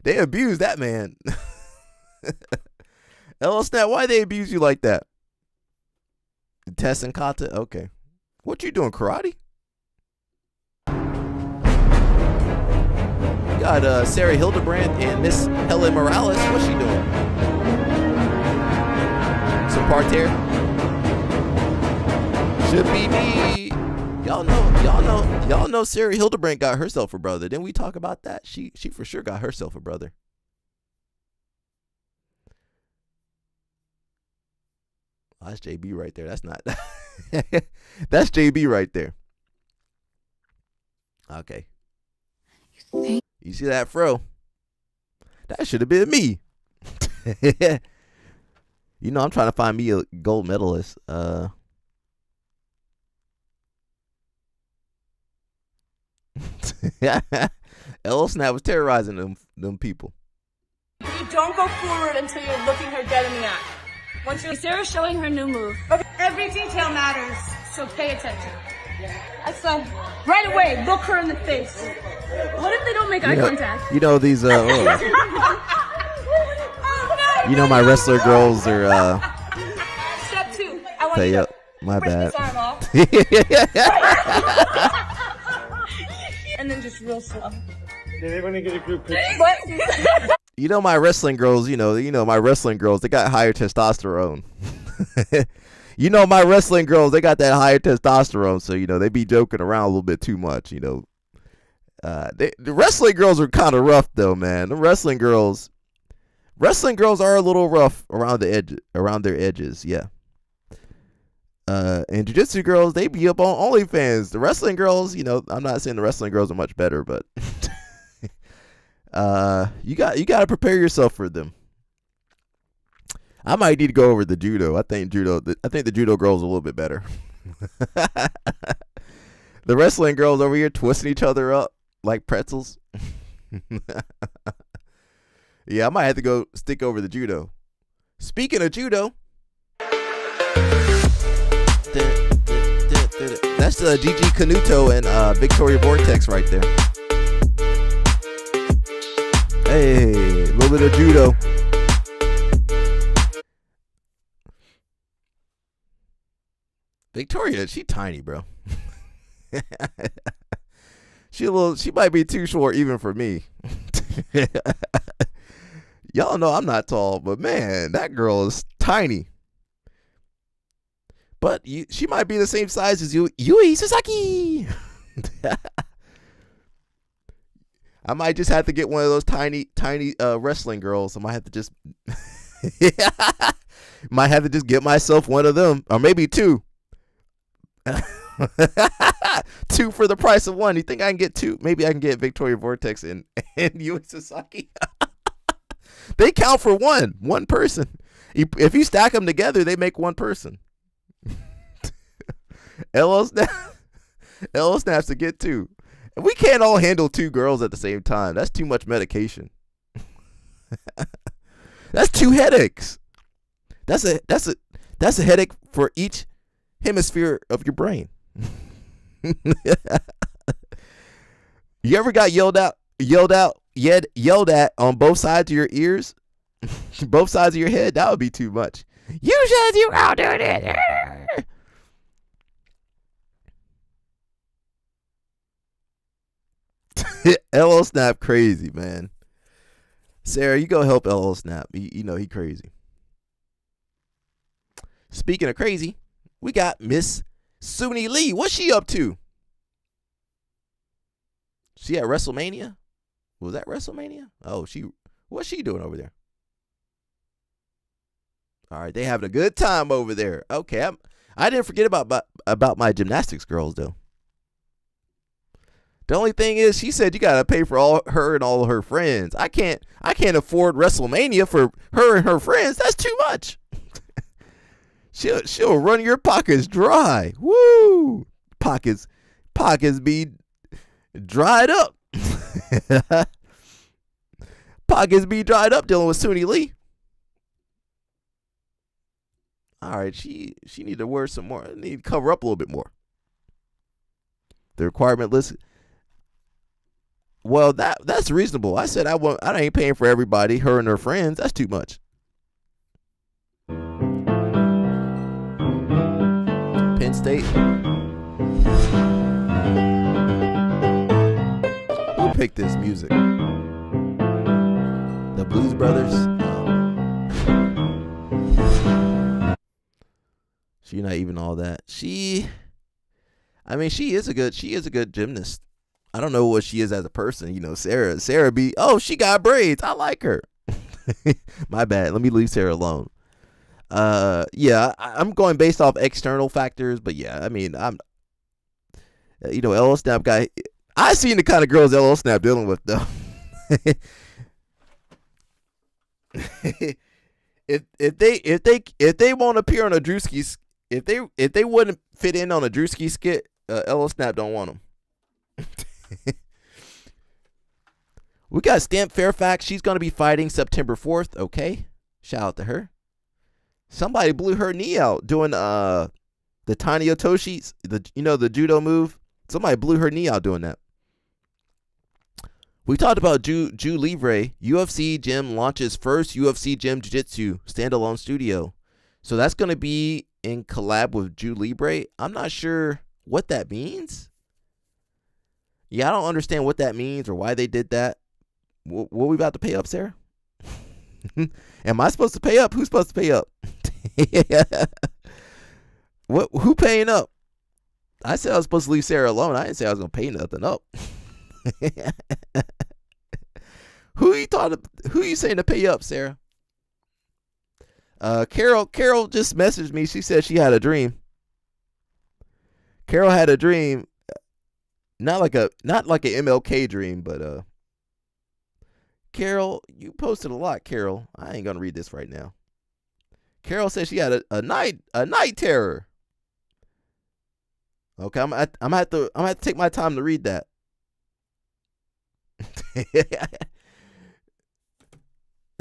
They abused that man. LL Snap, why they abuse you like that? Test and kata? Okay. What you doing, karate? You got Sarah Hildebrand and Miss Helen Morales. What's she doing? Some parterre? Should be me. Y'all know Sarah Hildebrand got herself a brother. Didn't we talk about that? She for sure got herself a brother. Oh, that's JB right there. That's not. That's JB right there. Okay. You see that, fro? That should have been me. You know, I'm trying to find me a gold medalist. L Snap was terrorizing them people. You don't go forward until you're looking her dead in the eye. Once you're Sarah's showing her new move. Okay. Every detail matters, so pay attention. I said, right away, look her in the face. What if they don't make eye contact? You know these. You know my wrestler girls are. Step 2. I want you to my rip bad. this arm off. And then just real slow. They're gonna get a group picture. What? You know my wrestling girls. You know my wrestling girls. They got higher testosterone. You know my wrestling girls. They got that higher testosterone. So they be joking around a little bit too much. The wrestling girls are kind of rough though, man. The wrestling girls are a little rough around their edges. Yeah. And jiu-jitsu girls, they be up on OnlyFans. The wrestling girls, I'm not saying the wrestling girls are much better, but you got to prepare yourself for them. I might need to go over the judo. I think the judo girls are a little bit better. The wrestling girls over here twisting each other up like pretzels. Yeah, I might have to go stick over the judo. Speaking of judo, that's Gigi Canuto and Victoria Vortex right there. Hey, a little bit of judo. Victoria, she tiny, bro. She might be too short even for me. Y'all know I'm not tall, but man, that girl is tiny. But she might be the same size as Yui Susaki. I might just have to get one of those tiny wrestling girls. I might have to just get myself one of them, or maybe two. Two for the price of one. You think I can get two? Maybe I can get Victoria Vortex and Yui Susaki. They count for one person. If you stack them together, they make one person. LO snaps to get two. We can't all handle two girls at the same time. That's too much medication. That's 2 headaches. That's a headache for each hemisphere of your brain. You ever got yelled at on both sides of your ears? Both sides of your head? That would be too much. You said you out doing it. LO Snap crazy, man. Sarah, you go help LO Snap. He crazy. Speaking of crazy, we got Miss Suni Lee. What's she up to? She at WrestleMania? Was that WrestleMania? Oh, what's she doing over there? All right, they having a good time over there. Okay, I didn't forget about my gymnastics girls though. The only thing is, she said you gotta pay for all her and all of her friends. I can't afford WrestleMania for her and her friends. That's too much. She'll run your pockets dry. Woo! Pockets be dried up. Pockets be dried up dealing with Suni Lee. All right, she need to wear some more. Need to cover up a little bit more. The requirement list. Well, that's reasonable. I said I ain't paying for everybody, her and her friends. That's too much. Penn State. Who picked this music? The Blues Brothers. She not even all that. I mean, she is a good gymnast. I don't know what she is as a person. You know, Serra be, oh, she got braids. I like her. My bad. Let me leave Serra alone. Yeah, I'm going based off external factors, but yeah, I mean, I'm, LL Snap guy. I seen the kind of girls LL Snap dealing with though. if they won't appear on a Drewski, if they wouldn't fit in on a Drewski skit, LL Snap don't want them. We got Stamp Fairfax. She's going to be fighting September 4th. Okay. Shout out to her. Somebody blew her knee out doing the Tiny Otoshis, the judo move. Somebody blew her knee out doing that. We talked about Ju Livre. UFC Gym launches first UFC Gym Jiu-Jitsu standalone studio. So that's going to be in collab with Ju Libre. I'm not sure what that means. Yeah, I don't understand what that means or why they did that. What we about to pay up, Sarah? Am I supposed to pay up? Who's supposed to pay up? Who paying up? I said I was supposed to leave Sarah alone. I didn't say I was gonna pay nothing up. Who you saying to pay up, Sarah? Carol just messaged me. She said she had a dream. Carol had a dream. Not like an MLK dream, but Carol, you posted a lot, Carol. I ain't gonna read this right now. Carol said she had a night terror. Okay, I'm gonna have to take my time to read that.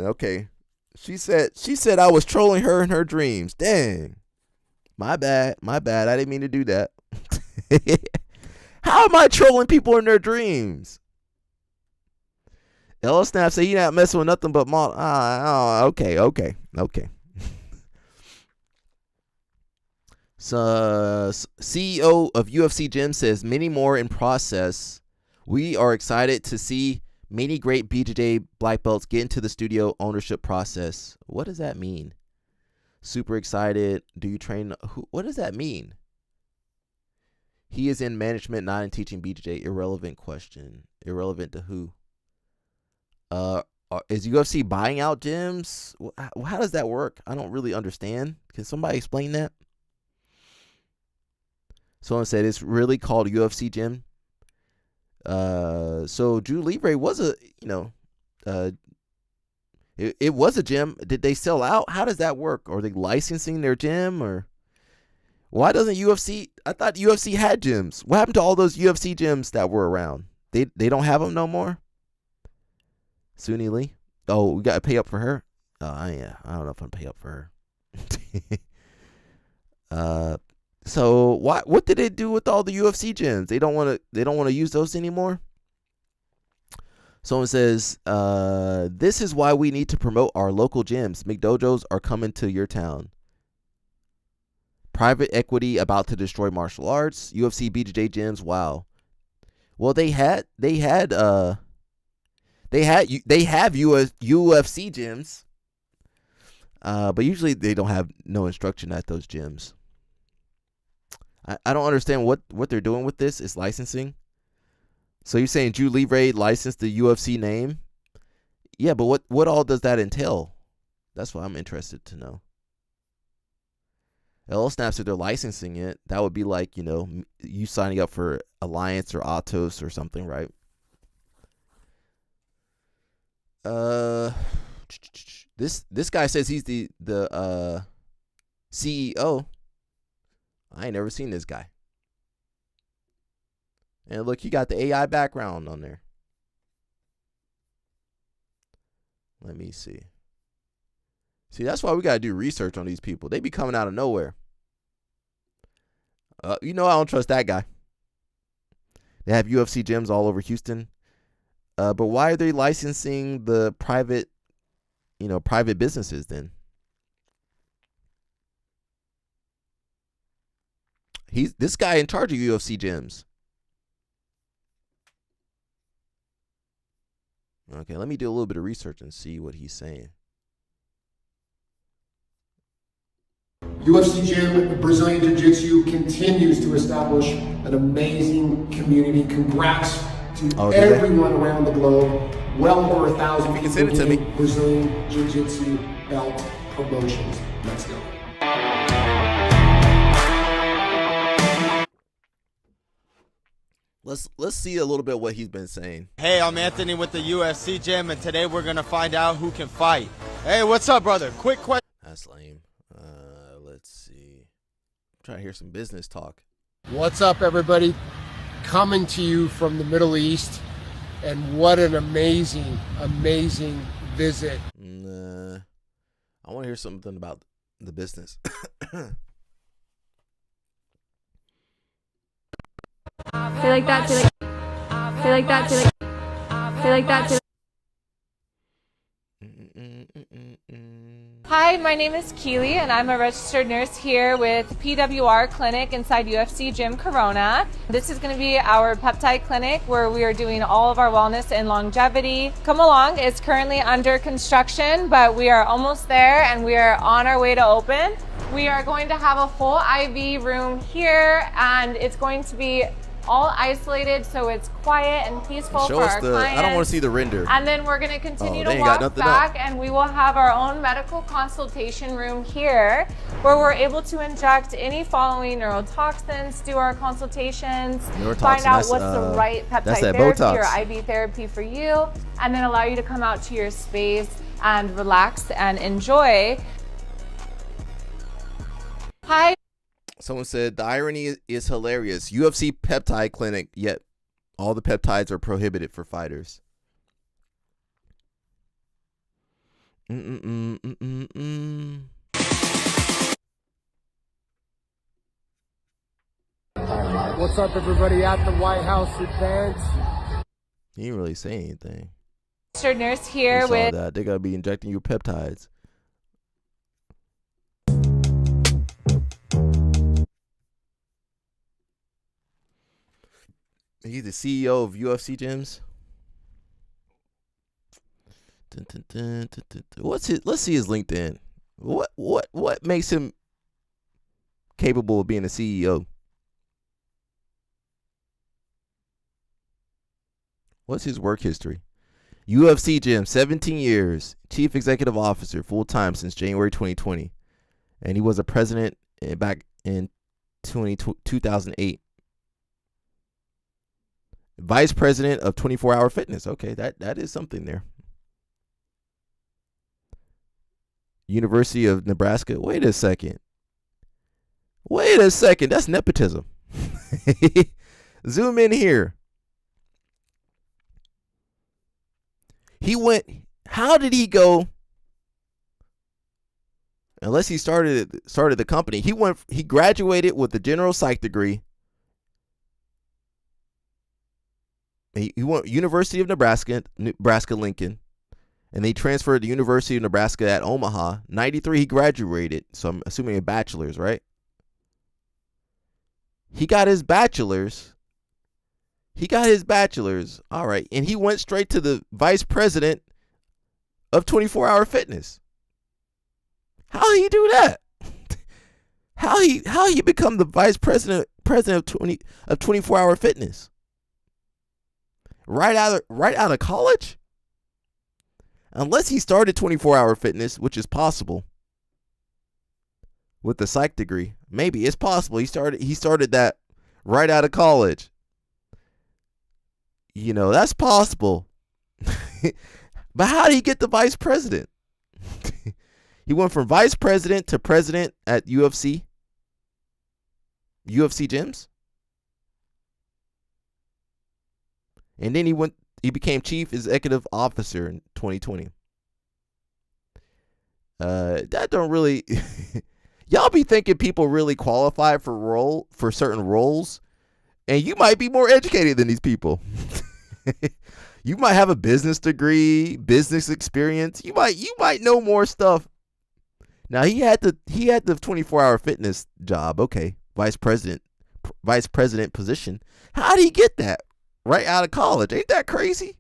Okay. She said I was trolling her in her dreams. Dang. My bad. I didn't mean to do that. How am I trolling people in their dreams? L Snap said he not messing with nothing but model. Okay. So, CEO of UFC Gym says many more in process. We are excited to see many great BJJ black belts get into the studio ownership process. What does that mean? Super excited. Do you train? What does that mean? He is in management, not in teaching BJJ. Irrelevant question. Irrelevant to who? Is UFC buying out gyms? How does that work? I don't really understand. Can somebody explain that? Someone said it's really called UFC Gym. So Ju Libre was it was a gym. Did they sell out? How does that work? Are they licensing their gym, or why doesn't UFC? I thought UFC had gyms. What happened to all those UFC gyms that were around? They don't have them no more. Suni Lee. Oh, we got to pay up for her. Yeah, I don't know if I'm pay up for her. So what did they do with all the UFC gyms? They don't want to use those anymore. Someone says, this is why we need to promote our local gyms. McDojos are coming to your town. Private equity about to destroy martial arts. UFC BJJ gyms. Wow. Well, they have UFC gyms. But usually they don't have no instruction at those gyms. I don't understand what they're doing with this. It's licensing. So you're saying Ju Libre licensed the UFC name? Yeah, but what all does that entail? That's what I'm interested to know. LL Snap said they're licensing it. That would be like, you signing up for Alliance or Atos or something, right? This guy says he's the CEO. I ain't never seen this guy. And look, he got the AI background on there. Let me see. See, that's why we got to do research on these people. They be coming out of nowhere. I don't trust that guy. They have UFC gyms all over Houston. But why are they licensing the private businesses then? He's this guy in charge of UFC gyms. Okay, let me do a little bit of research and see what he's saying. UFC Gym Brazilian Jiu-Jitsu continues to establish an amazing community. Congrats to everyone around the globe. Well over 1,000 people getting Brazilian Jiu-Jitsu belt promotions. Let's go. Let's see a little bit what he's been saying. Hey, I'm Anthony with the UFC Gym, and today we're gonna find out who can fight. Hey, what's up, brother? Quick question. That's lame. Let's see. I'm trying to hear some business talk. What's up, everybody? Coming to you from the Middle East, and what an amazing, amazing visit. I want to hear something about the business. Say like that, say like that, say like that. Hi, my name is Keely, and I'm a registered nurse here with PWR Clinic inside UFC Gym Corona. This is going to be our peptide clinic where we are doing all of our wellness and longevity. Come along, it's currently under construction, but we are almost there and we are on our way to open. We are going to have a full IV room here, and it's going to be all isolated, so it's quiet and peaceful for our clients. I don't want to see the render. And then we're going to continue to walk back, and we will have our own medical consultation room here where we're able to inject any following neurotoxins, do our consultations, find out what's the right peptide therapy or IV therapy for you, and then allow you to come out to your space and relax and enjoy. Hi. Someone said the irony is hilarious. UFC peptide clinic, yet all the peptides are prohibited for fighters. What's up, everybody at the White House event? He didn't really say anything. Registered nurse here with that. They gotta be injecting you peptides. He's the CEO of UFC gyms. What's his? Let's see his LinkedIn. What makes him capable of being a CEO? What's his work history? UFC gym, 17 years, chief executive officer, full time since January 2020, and he was a president back in 2008. Vice president of 24-Hour Fitness. Okay, that is something there. University of Nebraska. Wait a second. That's nepotism. Zoom in here. How did he go? Unless he started the company. He graduated with a general psych degree. He went University of Nebraska Lincoln, and they transferred to University of Nebraska at Omaha. 93 he graduated, so I'm assuming a bachelor's, right? He got his bachelor's. All right, and he went straight to the vice president of 24-Hour Fitness. How he do that? How he become the vice president of 24-Hour Fitness? Right out of college? Unless he started 24-Hour Fitness, which is possible, with the psych degree. Maybe it's possible he started that right out of college. You know, that's possible. But how did he get the vice president? He went from vice president to president at UFC gyms. And then he became chief executive officer in 2020. That don't really y'all be thinking people really qualify for certain roles, and you might be more educated than these people. You might have a business degree, business experience. You might know more stuff. Now he had the 24-Hour Fitness job, okay, vice president position. How did he get that? Right out of college. Ain't that crazy?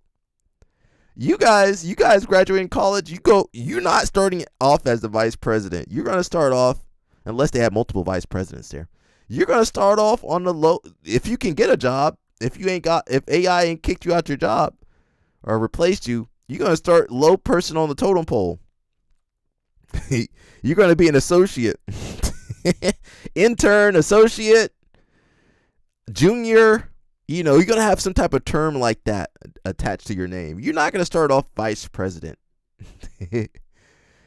You guys graduating college, you're not starting off as the vice president. You're going to start off unless they have multiple vice presidents there. You're gonna start off on the low. If you can get a job, if AI ain't kicked you out your job or replaced you, you're gonna start low person on the totem pole. You're gonna be an associate, intern, associate, junior. You know, you're gonna have some type of term like that attached to your name. You're not gonna start off vice president.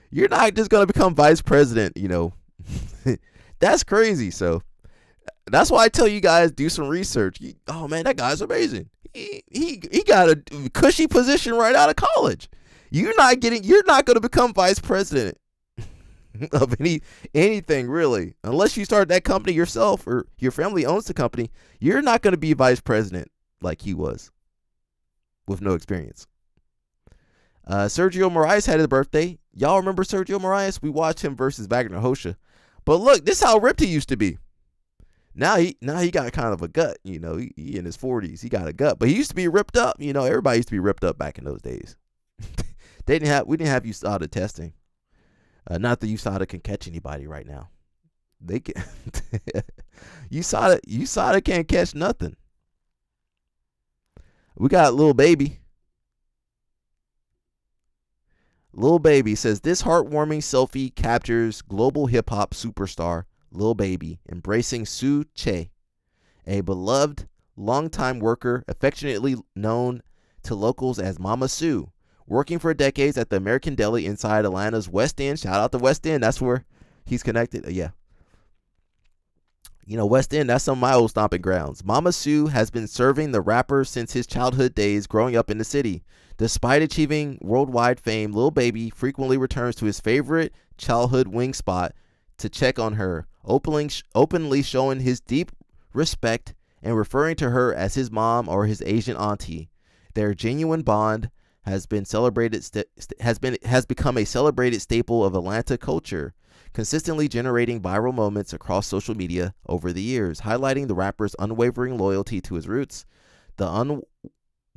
You're not just gonna become vice president. You know, that's crazy. So that's why I tell you guys, do some research. Oh man, that guy's amazing. He got a cushy position right out of college. You're not gonna become vice president of anything really, unless you start that company yourself or your family owns the company. You're not gonna be vice president like he was with no experience. Sergio Moraes had his birthday. Y'all remember Sergio Moraes? We watched him versus Wagner Hosha. But look, this is how ripped he used to be. Now he got kind of a gut, you know. He in his 40s, he got a gut, but he used to be ripped up. You know, everybody used to be ripped up back in those days. We didn't have USADA testing. Not that USADA can catch anybody right now. They can. USADA can't catch nothing. We got Lil Baby. Lil Baby says this heartwarming selfie captures global hip hop superstar Lil Baby embracing Sue Che, a beloved longtime worker affectionately known to locals as Mama Sue, working for decades at the American Deli inside Atlanta's West End. Shout out to West End. That's where he's connected. Yeah. You know, West End, that's some of my old stomping grounds. Mama Sue has been serving the rapper since his childhood days growing up in the city. Despite achieving worldwide fame, Lil Baby frequently returns to his favorite childhood wing spot to check on her, openly showing his deep respect and referring to her as his mom or his Asian auntie. Their genuine bond has become a celebrated staple of Atlanta culture, consistently generating viral moments across social media over the years, highlighting the rapper's unwavering loyalty to his roots.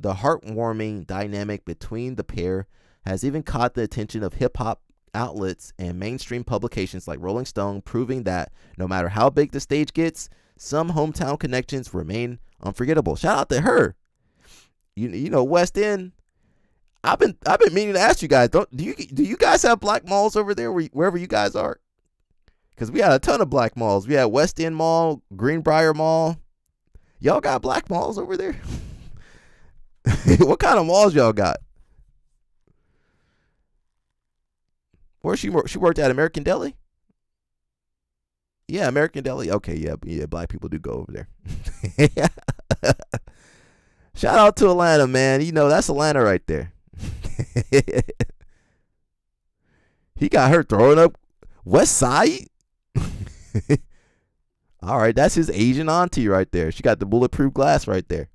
The heartwarming dynamic between the pair has even caught the attention of hip-hop outlets and mainstream publications like Rolling Stone, proving that no matter how big the stage gets, some hometown connections remain unforgettable. Shout out to her. You know, West End. I've been meaning to ask you guys. Do you guys have black malls over there wherever you guys are? Because we had a ton of black malls. We had West End Mall, Greenbrier Mall. Y'all got black malls over there? What kind of malls y'all got? Where she worked at American Deli? Yeah, American Deli. Okay, yeah, black people do go over there. Shout out to Atlanta, man. You know, that's Atlanta right there. He got her throwing up West Side. All right, that's his Asian auntie right there. She got the bulletproof glass right there.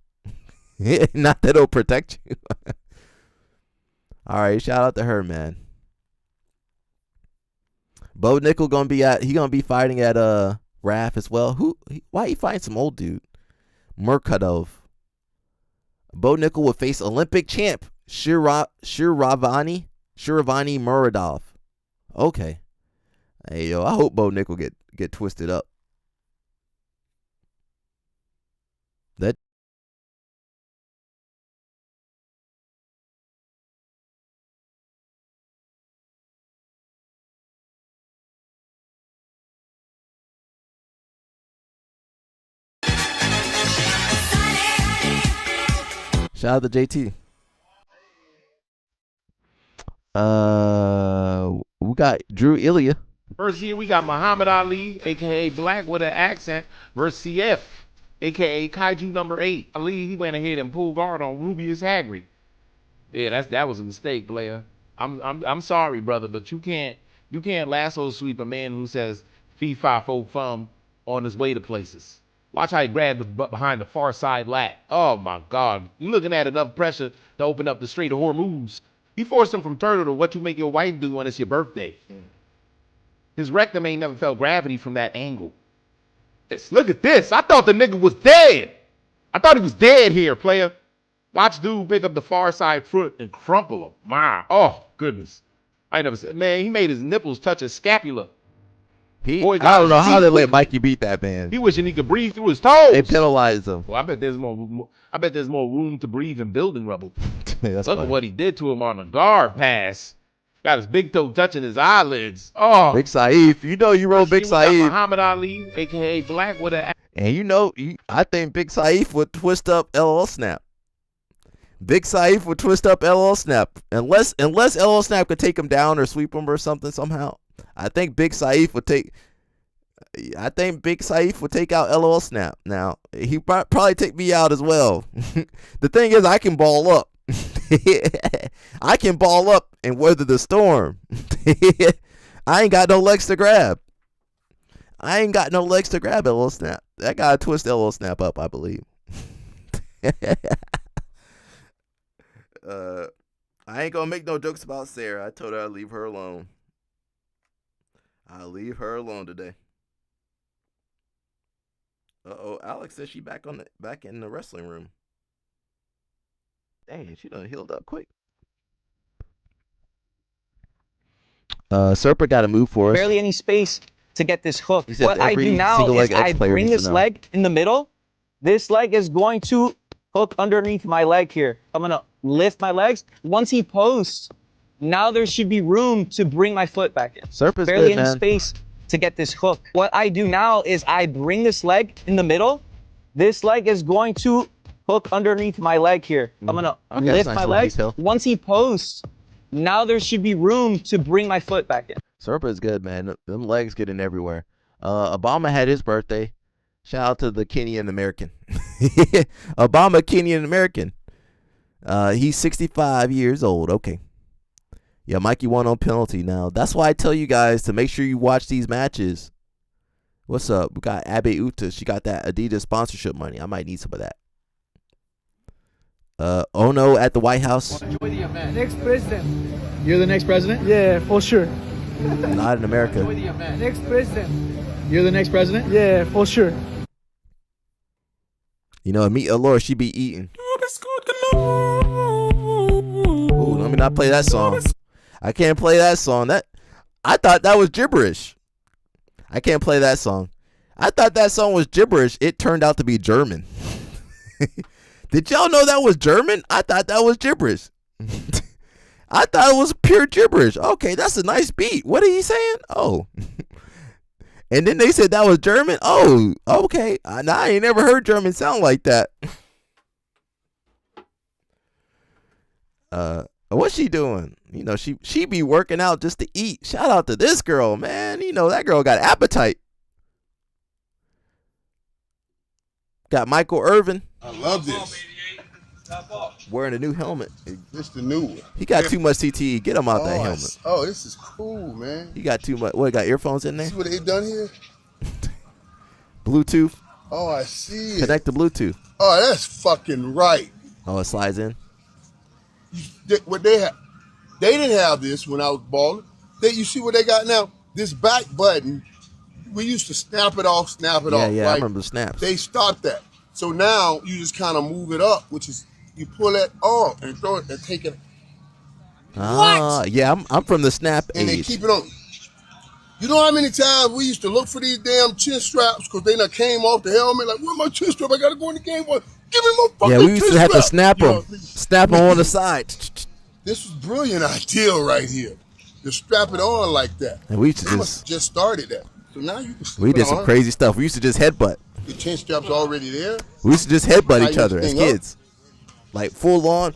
Not that it'll protect you. All right, shout out to her, man. Bo Nickel gonna be fighting at RAF as well. Why he fighting some old dude? Murkadov. Bo Nickel would face Olympic champ Shiravani Muradov. Okay. Hey yo, I hope Bo Nickel get twisted up. That shout out to JT. We got Drew Ilya. First here we got Muhammad Ali, aka Black with an Accent, versus CF, aka Kaiju number 8. Ali, he went ahead and pulled guard on Rubius Hagrid. Yeah, that was a mistake, player. I'm sorry, brother, but you can't lasso sweep a man who says fee fi fo fum on his way to places. Watch how he grabbed behind the far side lat. Oh my God, you looking at enough pressure to open up the Strait of Hormuz. He forced him from turtle to what you make your wife do when it's your birthday. His rectum ain't never felt gravity from that angle. Look at this. I thought the nigga was dead. I thought he was dead here, player. Watch dude pick up the far side foot and crumple him. My, oh, goodness. I ain't never said, man, he made his nipples touch his scapula. Boy, I don't know how they let Mikey beat that man. He wishing he could breathe through his toes. They penalized him. Well, I bet there's more room to breathe in building rubble. That's Look funny. at what he did to him on a guard pass. Got his big toe touching his eyelids. Oh, Big Saif. You know you roll Big we got Saif. Muhammad Ali, aka Black, with a. And you know, I think Big Saif would twist up LL Snap. Big Saif would twist up LL Snap. Unless LL Snap could take him down or sweep him or something somehow. I think Big Saif would take out LL Snap. Now, he probably take me out as well. The thing is, I can ball up. I can ball up and weather the storm. I ain't got no legs to grab. LL Snap. That guy twist LL Snap up, I believe. I ain't gonna make no jokes about Serra. I told her I'd leave her alone. I'll leave her alone today. Alex says she back in the wrestling room. Dang, she done healed up quick. Serpa got a move for us. Barely any space to get this hook. He said What I do now is I bring this leg in the middle. This leg is going to hook underneath my leg here. I'm going to lift my legs. Once he posts, now there should be room to bring my foot back in. Serpa's barely good, any man. space to get this hook. What I do now is I bring this leg in the middle. This leg is going to hook underneath my leg here. I'm going to lift my legs. Once he posts, now there should be room to bring my foot back in. Serpa is good, man. Them legs getting everywhere. Obama had his birthday. Shout out to the Kenyan American. Obama, Kenyan American. He's 65 years old. Okay. Yeah, Mikey won on penalty now. That's why I tell you guys to make sure you watch these matches. What's up? We got Abe Uta. She got that Adidas sponsorship money. I might need some of that. Ono at the White House. Next president. You're the next president? Yeah, for sure. Not in America. Next president. You're the next president? Yeah, for sure. You know, meet Allure, she be eating. Ooh, let me not play that song. I can't play that song. I thought that was gibberish. I can't play that song. I thought that song was gibberish. It turned out to be German. Did y'all know that was German? I thought that was gibberish. I thought it was pure gibberish. Okay, that's a nice beat. What are you saying? Oh. And then they said that was German? Oh, okay. I ain't never heard German sound like that. What's she doing? You know, she be working out just to eat. Shout out to this girl, man. You know, that girl got appetite. Got Michael Irvin. I love this. Wearing a new helmet. This the new one. He got too much CTE. Get him out that helmet. Oh, this is cool, man. He got too much. What, got earphones in there? See what they done here? Bluetooth. Oh, I see it. Connect to Bluetooth. Oh, that's fucking right. Oh, it slides in? What they had, they didn't have this when I was balling. You see what they got now? This back button, we used to snap it off. Yeah, right? I remember the snaps. They stopped that. So now you just kind of move it up, which is you pull it off and throw it and take it. What? Yeah, I'm from the snap and age. They keep it on. You know how many times we used to look for these damn chin straps because they done came off the helmet? Like, where's my chin strap? I got to go in the game. Give me my fucking Yeah, we used chin to have to strap. snap them. Snap them on the side. This was a brilliant idea right here. To strap it on like that. And we used to They must have just started that. So now you can We did some crazy stuff. We used to just headbutt. The chin strap's already there. We used to just headbutt Tie each other this as thing up. kids. Like full on.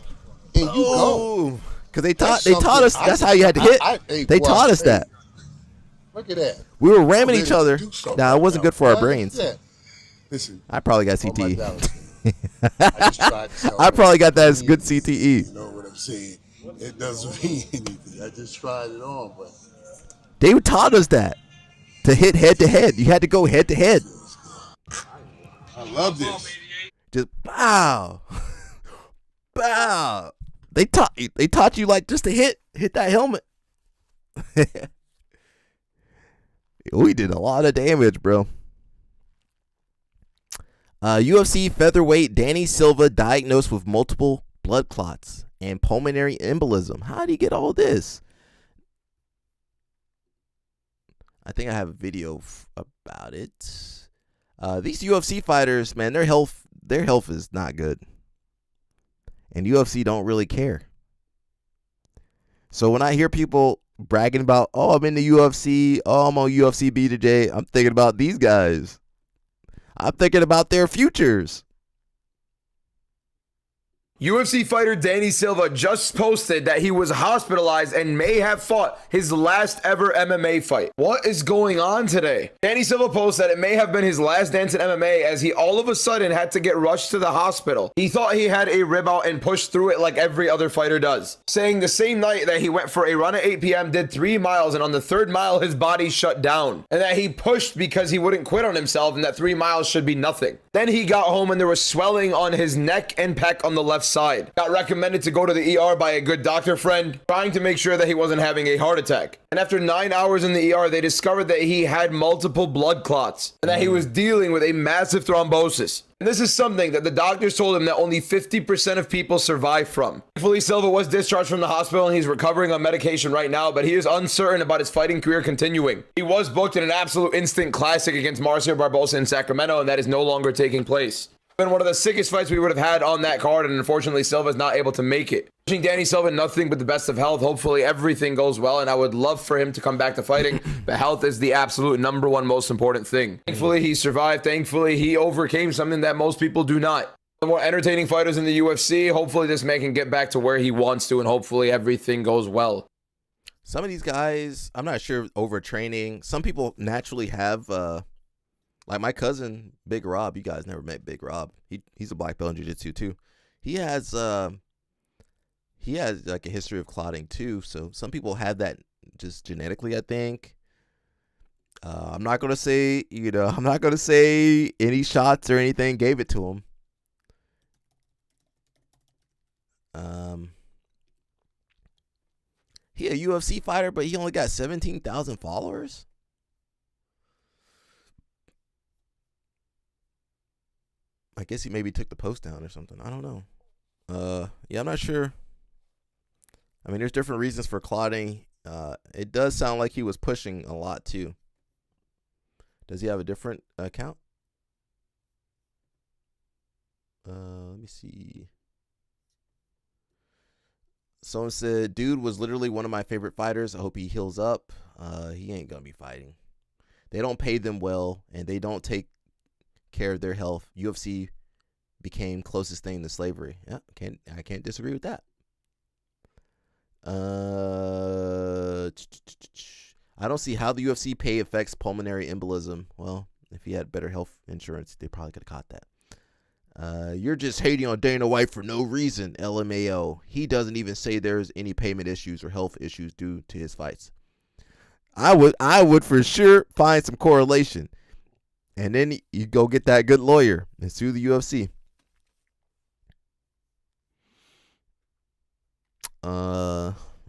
And you go. Because they taught us that's how you had to hit. They taught us that. Look at that. We were ramming each other. Nah, it wasn't good for our brains. Listen. I probably got CTE. I just tried to tell I you. probably got that as good CTE. You know what I'm saying? It doesn't mean anything. I just tried it on, but They taught us that. To hit head to head. You had to go head to head. I love this. Just bow. Bow. They taught you like just to hit that helmet. We did a lot of damage, bro. UFC featherweight Danny Silva diagnosed with multiple blood clots and pulmonary embolism. How did he get all this? I think I have a video about it. These UFC fighters, man, their health is not good. And UFC don't really care. So when I hear people bragging about, oh, I'm in the UFC, oh, I'm on UFC B today, I'm thinking about these guys. I'm thinking about their futures. UFC fighter Danny Silva just posted that he was hospitalized and may have fought his last ever MMA fight. What is going on today? Danny Silva posted that it may have been his last dance in MMA as he all of a sudden had to get rushed to the hospital. He thought he had a rib out and pushed through it like every other fighter does, saying the same night that he went for a run at 8 p.m., did 3 miles, and on the 3rd mile his body shut down, and that he pushed because he wouldn't quit on himself and that 3 miles should be nothing. Then he got home and there was swelling on his neck and pec on the left side. Got recommended to go to the ER by a good doctor friend, trying to make sure that he wasn't having a heart attack. And after 9 hours in the ER, they discovered that he had multiple blood clots and that he was dealing with a massive thrombosis. And this is something that the doctors told him that only 50% of people survive from. Thankfully, Silva was discharged from the hospital and he's recovering on medication right now, but he is uncertain about his fighting career continuing. He was booked in an absolute instant classic against Marcio Barbosa in Sacramento, and that is no longer taking place. Been one of the sickest fights we would have had on that card, and unfortunately Silva's not able to make it. Wishing Danny Silva nothing but the best of health. Hopefully everything goes well, and I would love for him to come back to fighting, but health is the absolute number one most important thing. Thankfully he survived. Thankfully he overcame something that most people do not. The more entertaining fighters in the UFC, hopefully this man can get back to where he wants to, and hopefully everything goes well. Some of these guys, I'm not sure, overtraining. Some people naturally have like my cousin, Big Rob. You guys never met Big Rob. He's a black belt in jiu-jitsu too. He has like a history of clotting too. So some people have that just genetically, I think. I'm not gonna say, I'm not gonna say any shots or anything gave it to him. He a UFC fighter, but he only got 17,000 followers. I guess he maybe took the post down or something. I don't know. Yeah, I'm not sure. I mean, there's different reasons for clotting. It does sound like he was pushing a lot too. Does he have a different account? Let me see. Someone said, dude was literally one of my favorite fighters. I hope he heals up. He ain't gonna be fighting. They don't pay them well, and they don't take care of their health. UFC became closest thing to slavery. Yeah, I can't disagree with that. I don't see how the UFC pay affects pulmonary embolism. Well, if he had better health insurance, they probably could have caught that. You're just hating on Dana White for no reason, LMAO. He doesn't even say there's any payment issues or health issues due to his fights. I would for sure find some correlation. And then you go get that good lawyer and sue the UFC.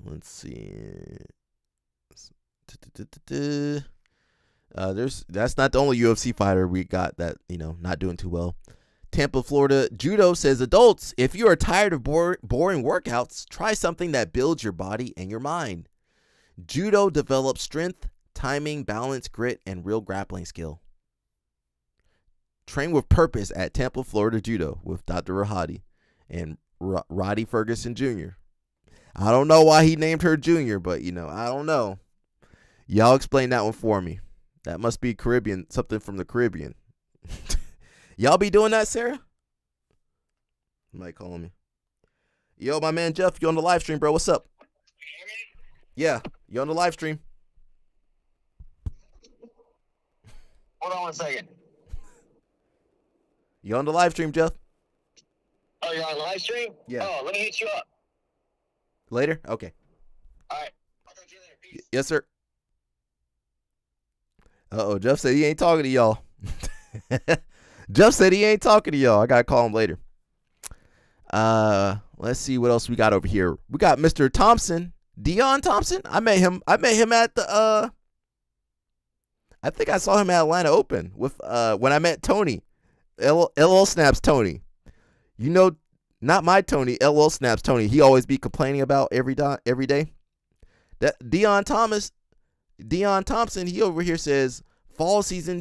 Let's see. That's not the only UFC fighter we got that, not doing too well. Tampa, Florida. Judo says, adults, if you are tired of boring workouts, try something that builds your body and your mind. Judo develops strength, timing, balance, grit, and real grappling skill. Train with purpose at Tampa, Florida Judo with Dr. Rahadi and Roddy Ferguson Jr. I don't know why he named her Junior, but, I don't know. Y'all explain that one for me. That must be Caribbean, something from the Caribbean. Y'all be doing that, Serra? Mike calling me. Yo, my man Jeff, you on the live stream, bro. What's up? Yeah, you on the live stream. Hold on 1 second. You on the live stream, Jeff? Oh, you're on the live stream? Yeah. Oh, let me hit you up. Later? Okay. All right. I'll talk to you later. Peace. Yes, sir. Uh-oh, Jeff said he ain't talking to y'all. Jeff said he ain't talking to y'all. I gotta call him later. Let's see what else we got over here. We got Mr. Thompson, Dion Thompson. I met him at the I think I saw him at Atlanta Open with when I met Tony. LL Snaps Tony. Not my Tony, LL Snaps Tony. He always be complaining about every day. That Dion Thomas Deion Thompson, he over here says, fall season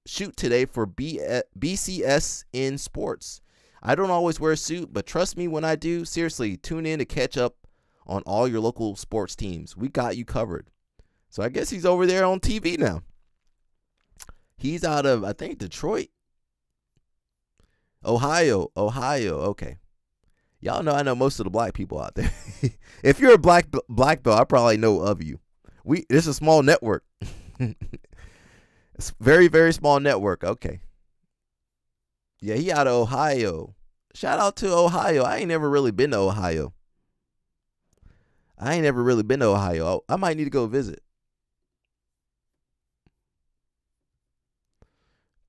shoot today for BCS in sports. I don't always wear a suit, but trust me when I do. Seriously, tune in to catch up on all your local sports teams. We got you covered. So I guess he's over there on TV now. He's out of, I think, Detroit. Ohio. Okay. Y'all know I know most of the black people out there. If you're a black belt, I probably know of you. It's a small network. It's very, very small network. Okay. Yeah, he out of Ohio. Shout out to Ohio. I ain't never really been to Ohio. I might need to go visit.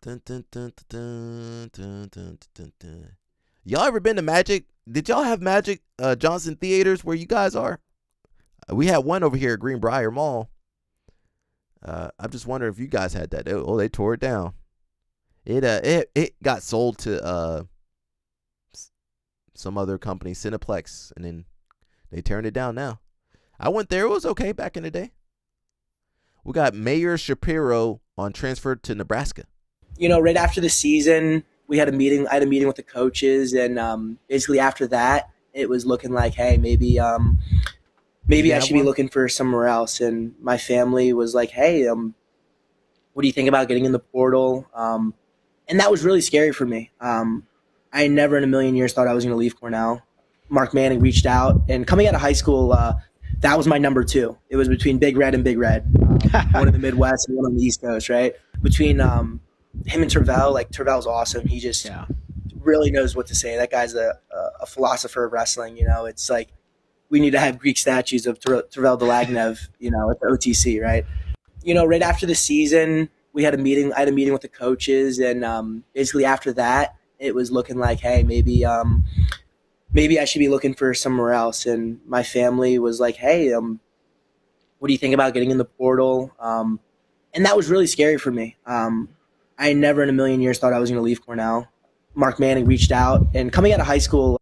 Dun, dun, dun, dun, dun, dun, dun, dun. Y'all ever been to Magic? Did y'all have Magic Johnson Theaters where you guys are? We had one over here at Greenbrier Mall. I'm just wondering if you guys had that. Oh, they tore it down. It got sold to some other company, Cineplex, and then they turned it down now. I went there. It was okay back in the day. We got Mayor Shapiro on transfer to Nebraska. You know, right after the season, we had a meeting. I had a meeting with the coaches, and basically after that, it was looking like, hey, maybe I should be looking for somewhere else. And my family was like, hey, what do you think about getting in the portal? And that was really scary for me. I never in a million years thought I was going to leave Cornell. Mark Manning reached out, and coming out of high school, that was my number two. It was between Big Red and Big Red, one in the Midwest and one on the East Coast, right? Between him and Tervel, like Tervel's awesome. He just really knows what to say. That guy's a philosopher of wrestling. You know, it's like we need to have Greek statues of Tervel Delagnev, you know, at the OTC, right? You know, right after the season, we had a meeting. I had a meeting with the coaches, and basically after that, it was looking like, hey, maybe I should be looking for somewhere else. And my family was like, hey, what do you think about getting in the portal? And that was really scary for me. I never in a million years thought I was going to leave Cornell. Mark Manning reached out, and coming out of high school.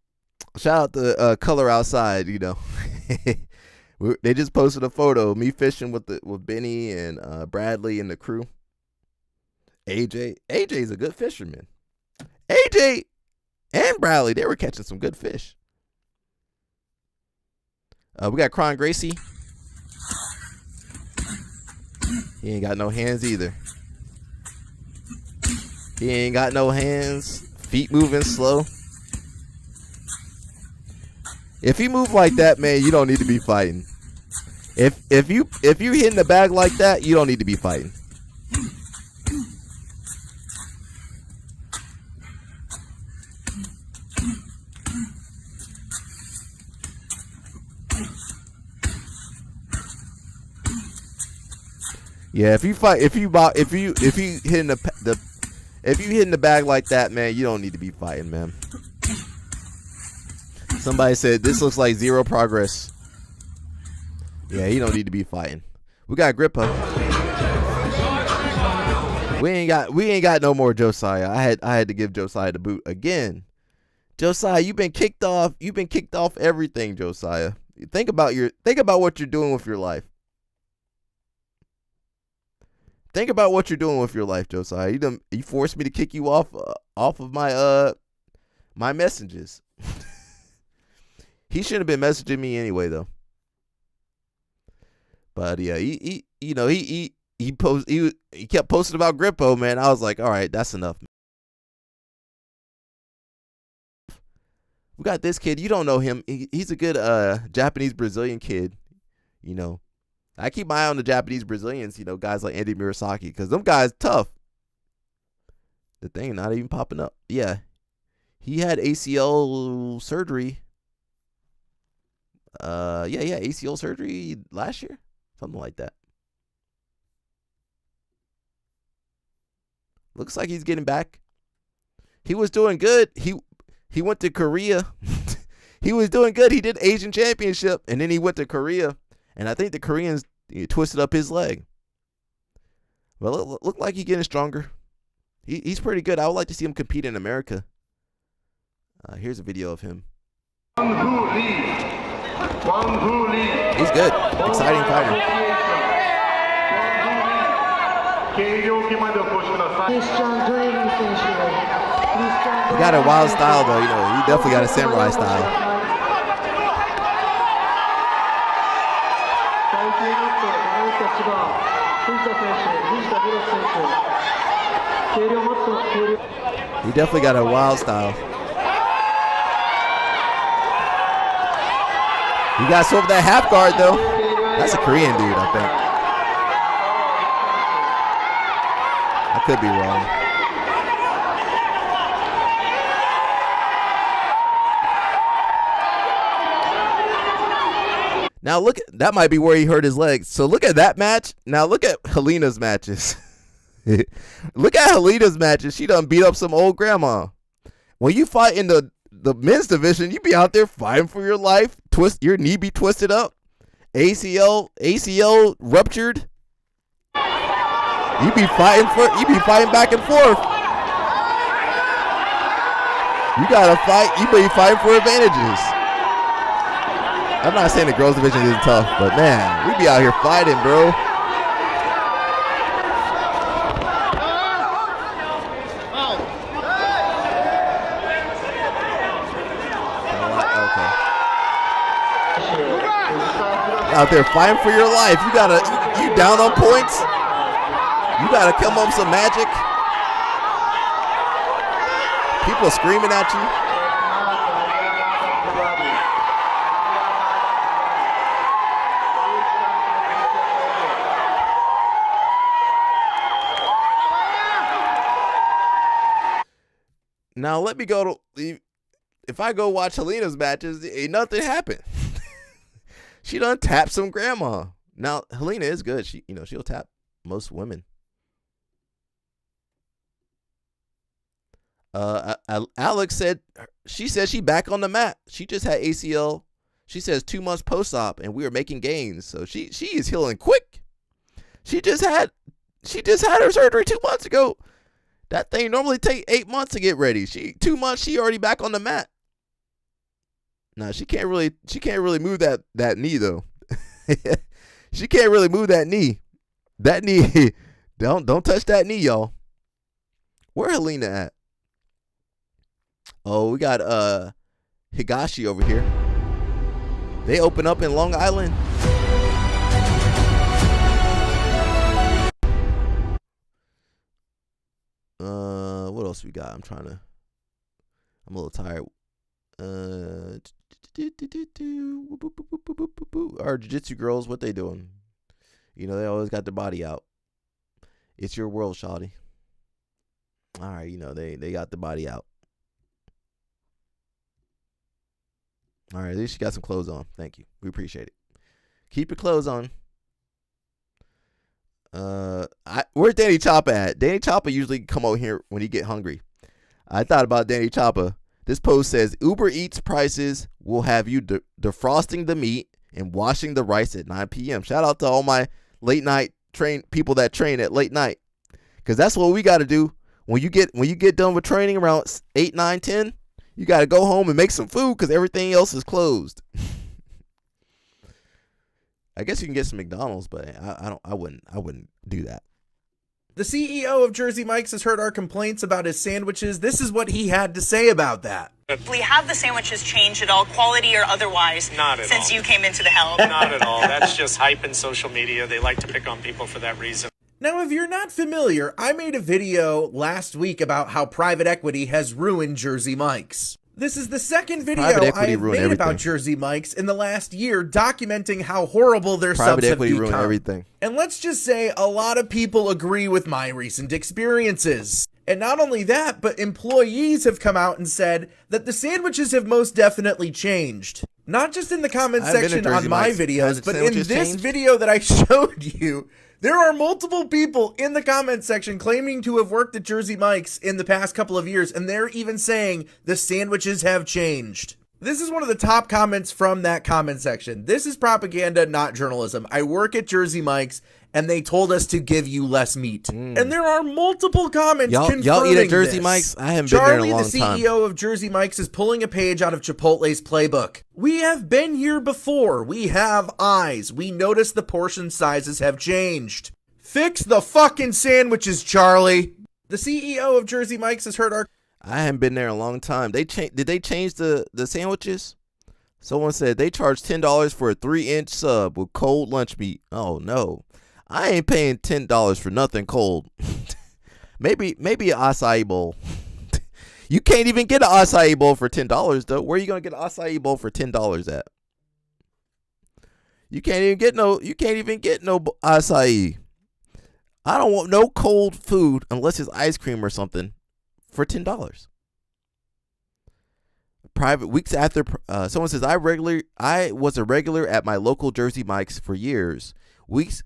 Shout out to Color Outside, you know. They just posted a photo of me fishing with Benny and Bradley and the crew. AJ's a good fisherman. AJ and Bradley, they were catching some good fish. We got Cron Gracie. He ain't got no hands either. He ain't got no hands. Feet moving slow. If he move like that, man, you don't need to be fighting. If you hitting the bag like that, you don't need to be fighting. Yeah, if you hitting the bag like that, man, you don't need to be fighting, man. Somebody said this looks like zero progress. Yeah, you don't need to be fighting. We got Grippo. We ain't got no more Josiah. I had to give Josiah the boot again. Josiah, you've been kicked off. You've been kicked off everything, Josiah. Think about what you're doing with your life. Think about what you're doing with your life, Josiah. You forced me to kick you off of my messages. He shouldn't have been messaging me anyway, though. But yeah, he kept posting about Grippo, man. I was like, all right, that's enough. We got this kid. You don't know him. He's a good Japanese Brazilian kid. You know, I keep my eye on the Japanese Brazilians. You know, guys like Andy Murasaki, because them guys tough. The thing not even popping up. Yeah, he had ACL surgery. ACL surgery last year, something like that. Looks like he's getting back. He was doing good. He went to Korea. He was doing good. He did Asian Championship, and then he went to Korea, and I think the Koreans twisted up his leg. Well, it looked like he's getting stronger. He's pretty good. I would like to see him compete in America. Here's a video of him. He's good. Exciting fighter. He got a wild style though, you know. He definitely got a samurai style. He definitely got a wild style. He got over that half guard though. That's a Korean dude, I think. I could be wrong. Now look, that might be where he hurt his leg. So look at that match. Now look at Helena's matches. Look at Helena's matches. She done beat up some old grandma. When you fight in the men's division, you be out there fighting for your life. Twist your knee be twisted up. ACL ruptured. You be fighting back and forth. You gotta fight. You be fighting for advantages. I'm not saying the girls division isn't tough, but man, we be out here fighting, bro. Out there fighting for your life. You down on points. You gotta come up with some magic. People screaming at you. Now let me go to. If I go watch Helena's matches, ain't nothing happened. She done tapped some grandma. Now Helena is good. She'll tap most women. Alex said she back on the mat. She just had ACL. She says 2 months post-op, and we are making gains. So she is healing quick. She just had her surgery 2 months ago. That thing normally take 8 months to get ready. 2 months, she already back on the mat. No, she can't really move that knee though. She can't really move that knee. That knee, don't touch that knee, y'all. Where Helena at? Oh, we got Higashi over here. They open up in Long Island. What else we got? I'm a little tired. Our jiu-jitsu girls, what they doing? They always got their body out. It's your world, shawty. All right, they got the body out. All right, at least you got some clothes on. Thank you. We appreciate it. Keep your clothes on. Where's Danny Choppa at? Danny Choppa usually come over here when he get hungry. I thought about Danny Choppa. This post says Uber Eats prices will have you defrosting the meat and washing the rice at 9 p.m. Shout out to all my late night people that train at late night, because that's what we got to do when you get done with training around 8, 9, 10. You got to go home and make some food because everything else is closed. I guess you can get some McDonald's, but I wouldn't do that. The CEO of Jersey Mike's has heard our complaints about his sandwiches. This is what he had to say about that. Have the sandwiches changed at all, quality or otherwise, Not at since all. you came into the help? Not at all. That's just hype in social media. They like to pick on people for that reason. Now, if you're not familiar, I made a video last week about how private equity has ruined Jersey Mike's. This is the second video I have made about Jersey Mike's in the last year, documenting how horrible their subs have become. Ruined everything. And let's just say a lot of people agree with my recent experiences. And not only that, but employees have come out and said that the sandwiches have most definitely changed. Not just in the comment section on my videos, but in this video that I showed you. There are multiple people in the comment section claiming to have worked at Jersey Mike's in the past couple of years, and they're even saying the sandwiches have changed. This is one of the top comments from that comment section. This is propaganda, not journalism. I work at Jersey Mike's, and they told us to give you less meat. And there are multiple comments confirming y'all eat at Jersey this. Mike's? I haven't been there in a long time. Charlie, the CEO of Jersey Mike's, is pulling a page out of Chipotle's playbook. We have been here before. We have eyes. We notice the portion sizes have changed. Fix the fucking sandwiches, Charlie. The CEO of Jersey Mike's has heard our... I haven't been there in a long time. Did they change the sandwiches? Someone said they charge $10 for a 3-inch sub with cold lunch meat. Oh no, I ain't paying $10 for nothing cold. maybe an acai bowl. You can't even get an acai bowl for $10 though. Where are you gonna get an acai bowl for $10 at? You can't even get no acai. I don't want no cold food unless it's ice cream or something for $10. Private weeks after someone says I was a regular at my local Jersey Mike's for years. Weeks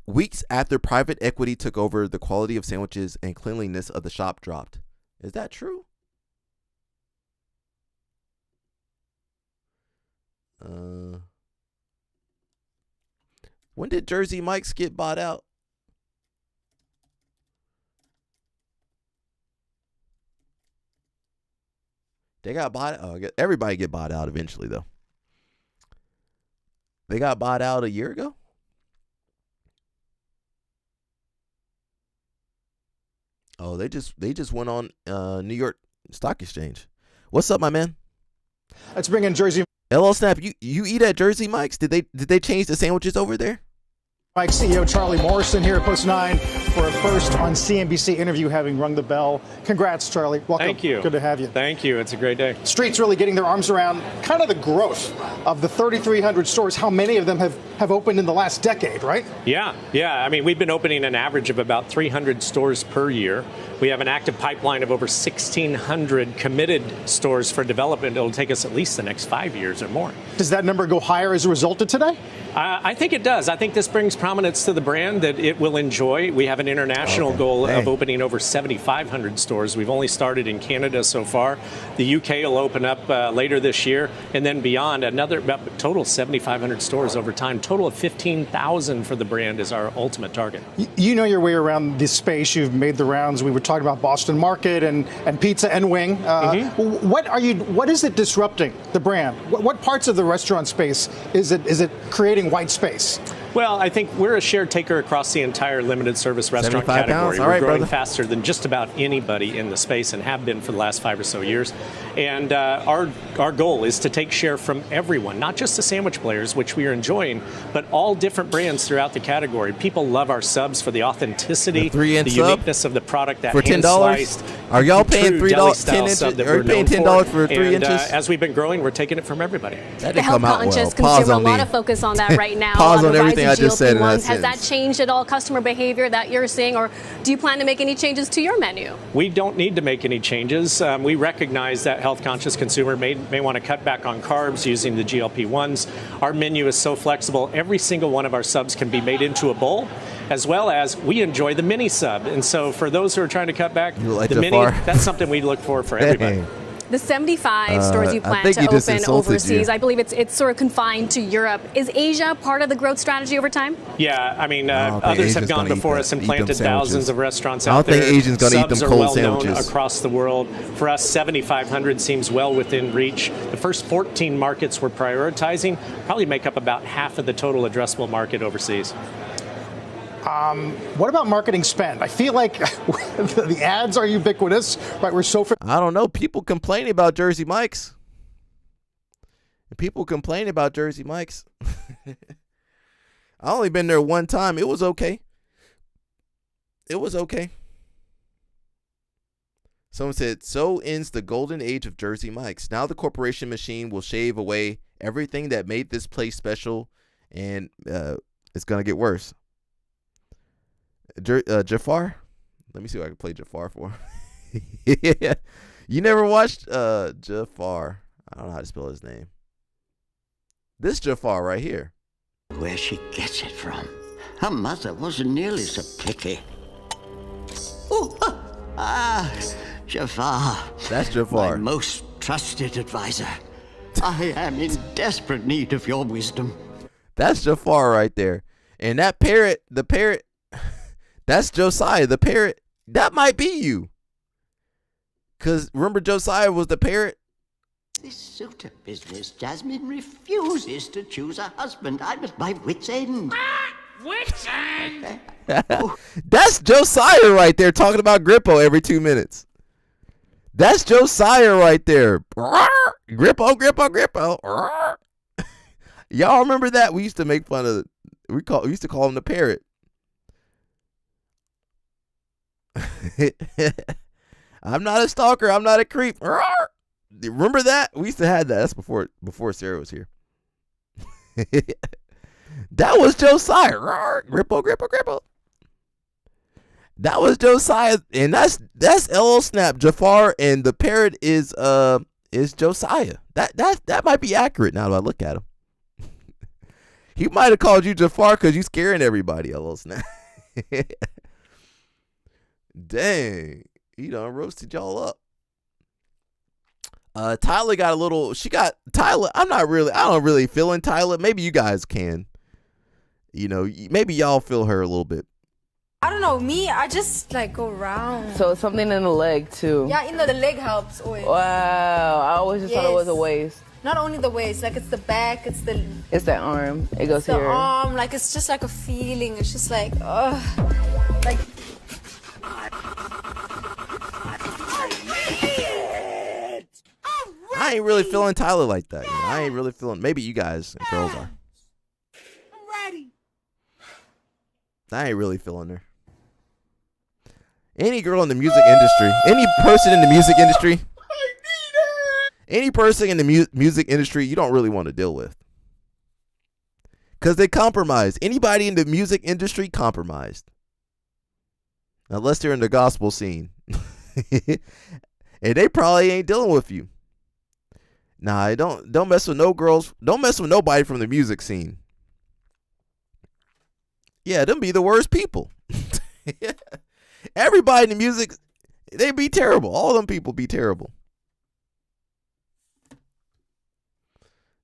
after private equity took over, the quality of sandwiches and cleanliness of the shop dropped. Is that true? When did Jersey Mike's get bought out? They got bought. Oh, everybody get bought out eventually, though. They got bought out a year ago. Oh, they just went on New York Stock Exchange. What's up, my man? Let's bring in Jersey LL Snap. You eat at Jersey Mike's? Did they change the sandwiches over there? Mike CEO Charlie Morrison here at Post 9 for a first on CNBC interview, having rung the bell. Congrats, Charlie. Welcome. Thank you. Good to have you. Thank you. It's a great day. Streets really getting their arms around kind of the growth of the 3,300 stores. How many of them have opened in the last decade, right? Yeah. I mean, we've been opening an average of about 300 stores per year. We have an active pipeline of over 1,600 committed stores for development. It'll take us at least the next 5 years or more. Does that number go higher as a result of today? I think it does. I think this brings prominence to the brand that it will enjoy. We have an international goal of opening over 7,500 stores. We've only started in Canada so far. The UK will open up later this year, and then beyond, another about total 7,500 stores over time. Total of 15,000 for the brand is our ultimate target. You know your way around this space. You've made the rounds. We were talking about Boston Market and pizza and wing. What is it disrupting the brand? What parts of the restaurant space is it creating white space? Well, I think we're a share taker across the entire limited service restaurant category. We're growing faster than just about anybody in the space and have been for the last 5 or so years. And our goal is to take share from everyone, not just the sandwich players, which we are enjoying, but all different brands throughout the category. People love our subs for the authenticity, the uniqueness of the product, that for $10. Are y'all paying $3, 10 inches? Are you paying $10 for 3 inches? As we've been growing, we're taking it from everybody. That didn't come out well. Pause on a lot of focus on that right now. Pause on everything I just said in that Has that changed at all customer behavior that you're seeing, or do you plan to make any changes to your menu? We don't need to make any changes. We recognize that health-conscious consumer may want to cut back on carbs using the GLP-1s. Our menu is so flexible. Every single one of our subs can be made into a bowl, as well as we enjoy the mini sub. And so for those who are trying to cut back, the mini, that's something we look for everybody. The 75 stores you plan to open overseas, I believe it's sort of confined to Europe. Is Asia part of the growth strategy over time? Yeah, I mean, others have gone before us and planted thousands of restaurants out there. I don't think Asians going to eat them cold sandwiches. Subs are well known across the world. For us, 7,500 seems well within reach. The first 14 markets we're prioritizing probably make up about half of the total addressable market overseas. What about marketing spend? I feel like the ads are ubiquitous, right? We're so. I don't know. People complaining about Jersey Mike's. I only been there one time. It was okay. Someone said, so ends the golden age of Jersey Mike's. Now the corporation machine will shave away everything that made this place special, and it's going to get worse. Jafar? Let me see what I can play Jafar for. Yeah. You never watched Jafar. I don't know how to spell his name. This Jafar right here. Where she gets it from. Her mother wasn't nearly so picky. Jafar. That's Jafar. My most trusted advisor. I am in desperate need of your wisdom. That's Jafar right there. And that parrot, the parrot, that's Josiah, the parrot. That might be you. Because remember Josiah was the parrot? This suitor business, Jasmine refuses to choose a husband. I'm at my wit's end. Switching. That's Josiah right there talking about Grippo every 2 minutes. That's Josiah right there. Grippo, Grippo, Grippo. Y'all remember that? We used to make fun of. We used to call him the parrot. I'm not a stalker. I'm not a creep. Remember that? We used to have that. That's before Sarah was here. That was Josiah. Grippo, Grippo, Grippo. That was Josiah, and that's LL Snap, Jafar, and the parrot is Josiah. That might be accurate now that I look at him. He might have called you Jafar because you scaring everybody, LL Snap. Dang, he done roasted y'all up. Tyler got a little. She got Tyler. I don't really feeling Tyler. Maybe you guys can. You know, maybe y'all feel her a little bit. I don't know, me, I just like go around. So something in the leg too. Yeah, the leg helps always. Wow, I always just thought it was the waist. Not only the waist, like it's the back, it's the arm. It goes here. The arm, like it's just like a feeling. It's just like, like. I ain't really feeling Tyler like that. You know? I ain't really feeling. Maybe you guys, girls are. I'm ready. I ain't really feeling her. Any girl in the music industry, any person in the music industry, any person in the music industry, you don't really want to deal with. Because they compromise. Anybody in the music industry compromised. Unless they're in the gospel scene. And they probably ain't dealing with you. Nah, don't mess with no girls. Don't mess with nobody from the music scene. Yeah, them be the worst people. Everybody in the music, they be terrible. All them people be terrible.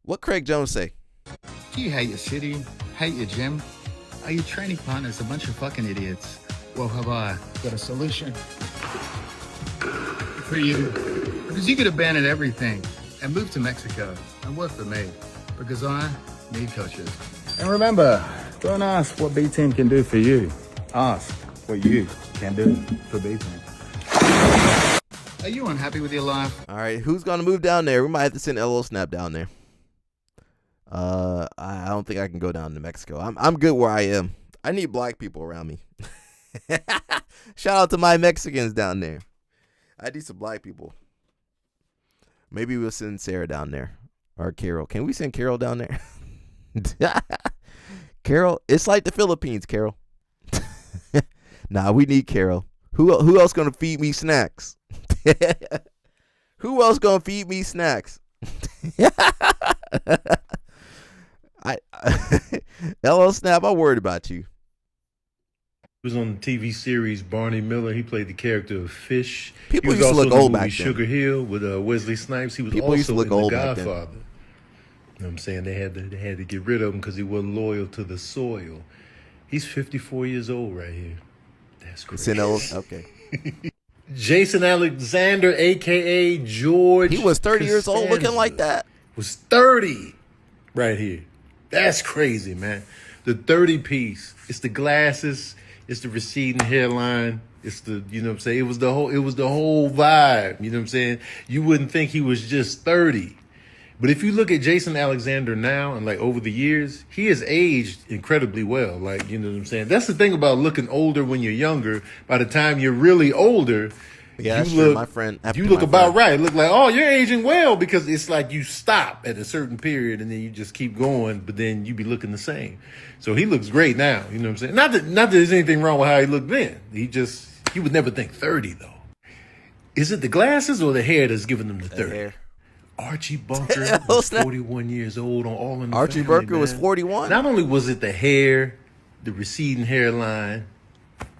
What Craig Jones say? Do you hate your city? Hate your gym? Are your training partners a bunch of fucking idiots? Well, have I got a solution for you? Because you could abandon everything and move to Mexico and work for me. Because I need coaches. And remember, don't ask what B-Team can do for you. Ask what you can do for B-Team. Are you unhappy with your life? All right, who's going to move down there? We might have to send LL Snap down there. I don't think I can go down to Mexico. I'm good where I am. I need black people around me. Shout out to my Mexicans down there. I need some black people. Maybe we'll send Sarah down there. Or Carol. Can we send Carol down there? Carol, it's like the Philippines, Carol. Nah, we need Carol. Who else gonna feed me snacks? Who else gonna feed me snacks? LL Snap, I'm worried about you. He was on the TV series Barney Miller. He played the character of Fish. People he was used to also look in the old movie back then. Sugar Hill with Wesley Snipes. He was People used to also look in old The back then. Godfather. You know what I'm saying? They had to get rid of him because he wasn't loyal to the soil. He's 54 years old right here. That's crazy. Okay. Jason Alexander, a.k.a. George. He was 30 years old Costanza, looking like that. Was 30 right here. That's crazy, man. The 30 piece. It's the glasses. It's the receding hairline. It's the, you know what I'm saying? It was the whole vibe. You know what I'm saying? You wouldn't think he was just 30. But if you look at Jason Alexander now and like over the years, he has aged incredibly well. Like, you know what I'm saying? That's the thing about looking older when you're younger. By the time you're really older, yeah, you true. look, My friend, you look about right. Look like, oh, you're aging well, because it's like you stop at a certain period and then you just keep going, but then you be looking the same. So he looks great now. You know what I'm saying? Not that there's anything wrong with how he looked then. He would never think 30 though. Is it the glasses or the hair that's giving him the 30? Hair. Archie Bunker was 41 years old on All in the Archie Family, Bunker was 41? Not only was it the hair, the receding hairline,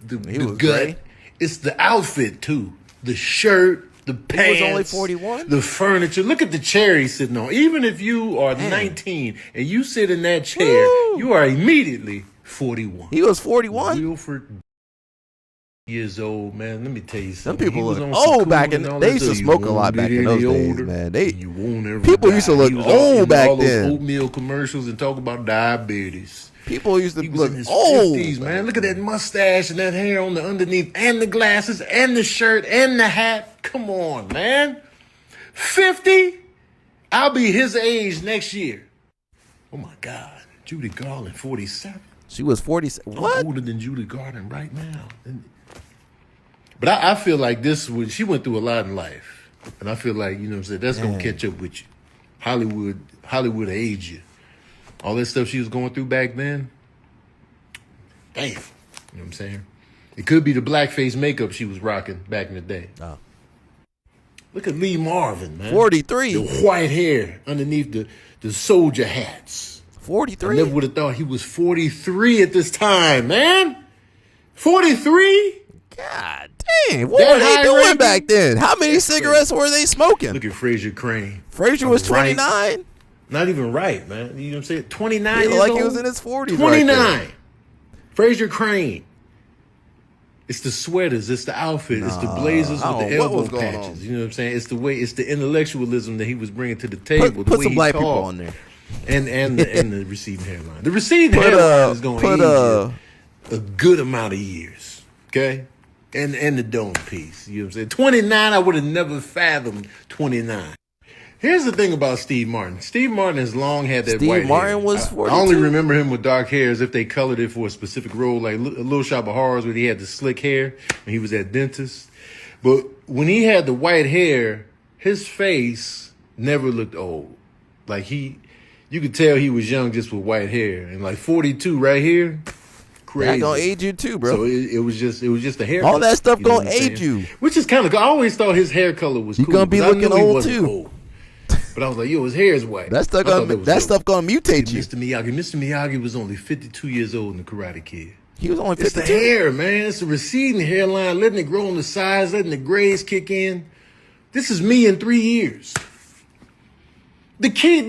the gut, gray. It's the outfit too. The shirt, the pants. He was only 41? The furniture. Look at the chair he's sitting on. Even if you are 19 and you sit in that chair, you are immediately 41. He was 41? Wilford years old, man. Let me tell you Some something. people He was look on some old cool back in. and all They that used to stuff. smoke You a lot won't back get in those any days, older. man. You won't ever People die. used to look He was old in back all those then. oatmeal commercials and talk about diabetes. People used to He was look in his old, 50s, man. Look at that mustache and that hair on the underneath, and the glasses, and the shirt, and the hat. Come on, man. 50? I'll be his age next year. Oh my God, Judy Garland, 47. She was 47. What? I'm older than Judy Garland right now. But I feel like she went through a lot in life. And I feel like, you know what I'm saying, that's going to catch up with you. Hollywood age you. All that stuff she was going through back then. Damn. You know what I'm saying? It could be the blackface makeup she was rocking back in the day. Oh. Look at Lee Marvin, man. 43. The white hair underneath the soldier hats. 43? I never would have thought he was 43 at this time, man. 43? God dang. What were they doing back then? How many cigarettes were they smoking? Look at Fraser Crane. Fraser was 29? Not even right, man. You know what I'm saying? 29 He years looked like old? he was in his 40s. 29. Right Fraser Crane. It's the sweaters, it's the outfit, it's the blazers with the elbow patches. You know what I'm saying? It's the way, it's the intellectualism that he was bringing to the table. Put some black people on there. And the receding hairline. The receding hairline is going to age you a good amount of years. Okay? And the dome piece. You know what I'm saying? 29, I would have never fathomed 29. Here's the thing about Steve Martin. Steve Martin has long had that white hair. Steve Martin was 42. I only remember him with dark hair as if they colored it for a specific role, like Little Shop of Horrors, where he had the slick hair and he was that dentist. But when he had the white hair, his face never looked old. Like you could tell he was young just with white hair. And like 42 right here, crazy. That gonna age you too, bro. So it was just the hair. All that stuff know gonna age you. Which is kind of, I always thought his hair color was cool. You gonna be looking old too. Old. But I was like, yo, his hair is white. That stuff gonna mutate you. Mr. Miyagi was only 52 years old in The Karate Kid. He was only 52. It's the hair, man. It's the receding hairline, letting it grow on the sides, letting the grays kick in. This is me in 3 years. The key,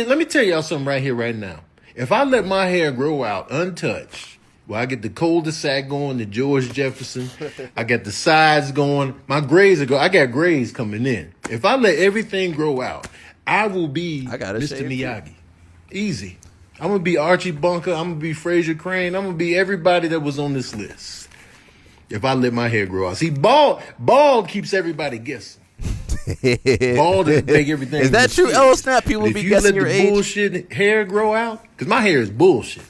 let me tell y'all something right here, right now. If I let my hair grow out untouched, well, I get the cul-de-sac going, the George Jefferson. I got the sides going. My grays are going. I got grays coming in. If I let everything grow out, I will be Mr. Miyagi. Easy. I'm going to be Archie Bunker. I'm going to be Fraser Crane. I'm going to be everybody that was on this list. If I let my hair grow out. See, bald keeps everybody guessing. Bald is make everything. Is that true? Oh, snap. People be guessing your age. If you let the bullshit hair grow out, because my hair is bullshit.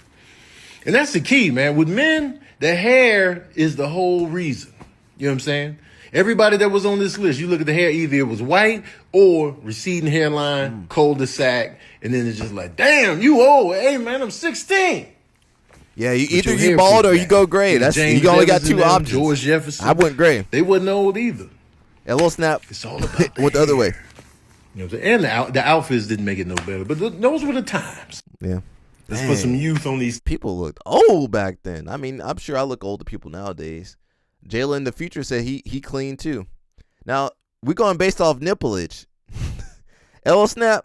And that's the key, man. With men, the hair is the whole reason. You know what I'm saying? Everybody that was on this list, you look at the hair, either it was white or receding hairline, cul-de-sac, and then it's just like, damn, you old. Hey, man, I'm 16. Yeah, either you bald or you go gray. That's you only got two options. George Jefferson. I went gray. They wasn't old either. A little snap. It's all about went the other way. You know what I'm saying? And the outfits didn't make it no better, but those were the times. Yeah. Let's put some youth on these. People looked old back then. I mean, I'm sure I look old to people nowadays. Jayla in the future said he clean too. Now, we're going based off nippleage. LO Snap,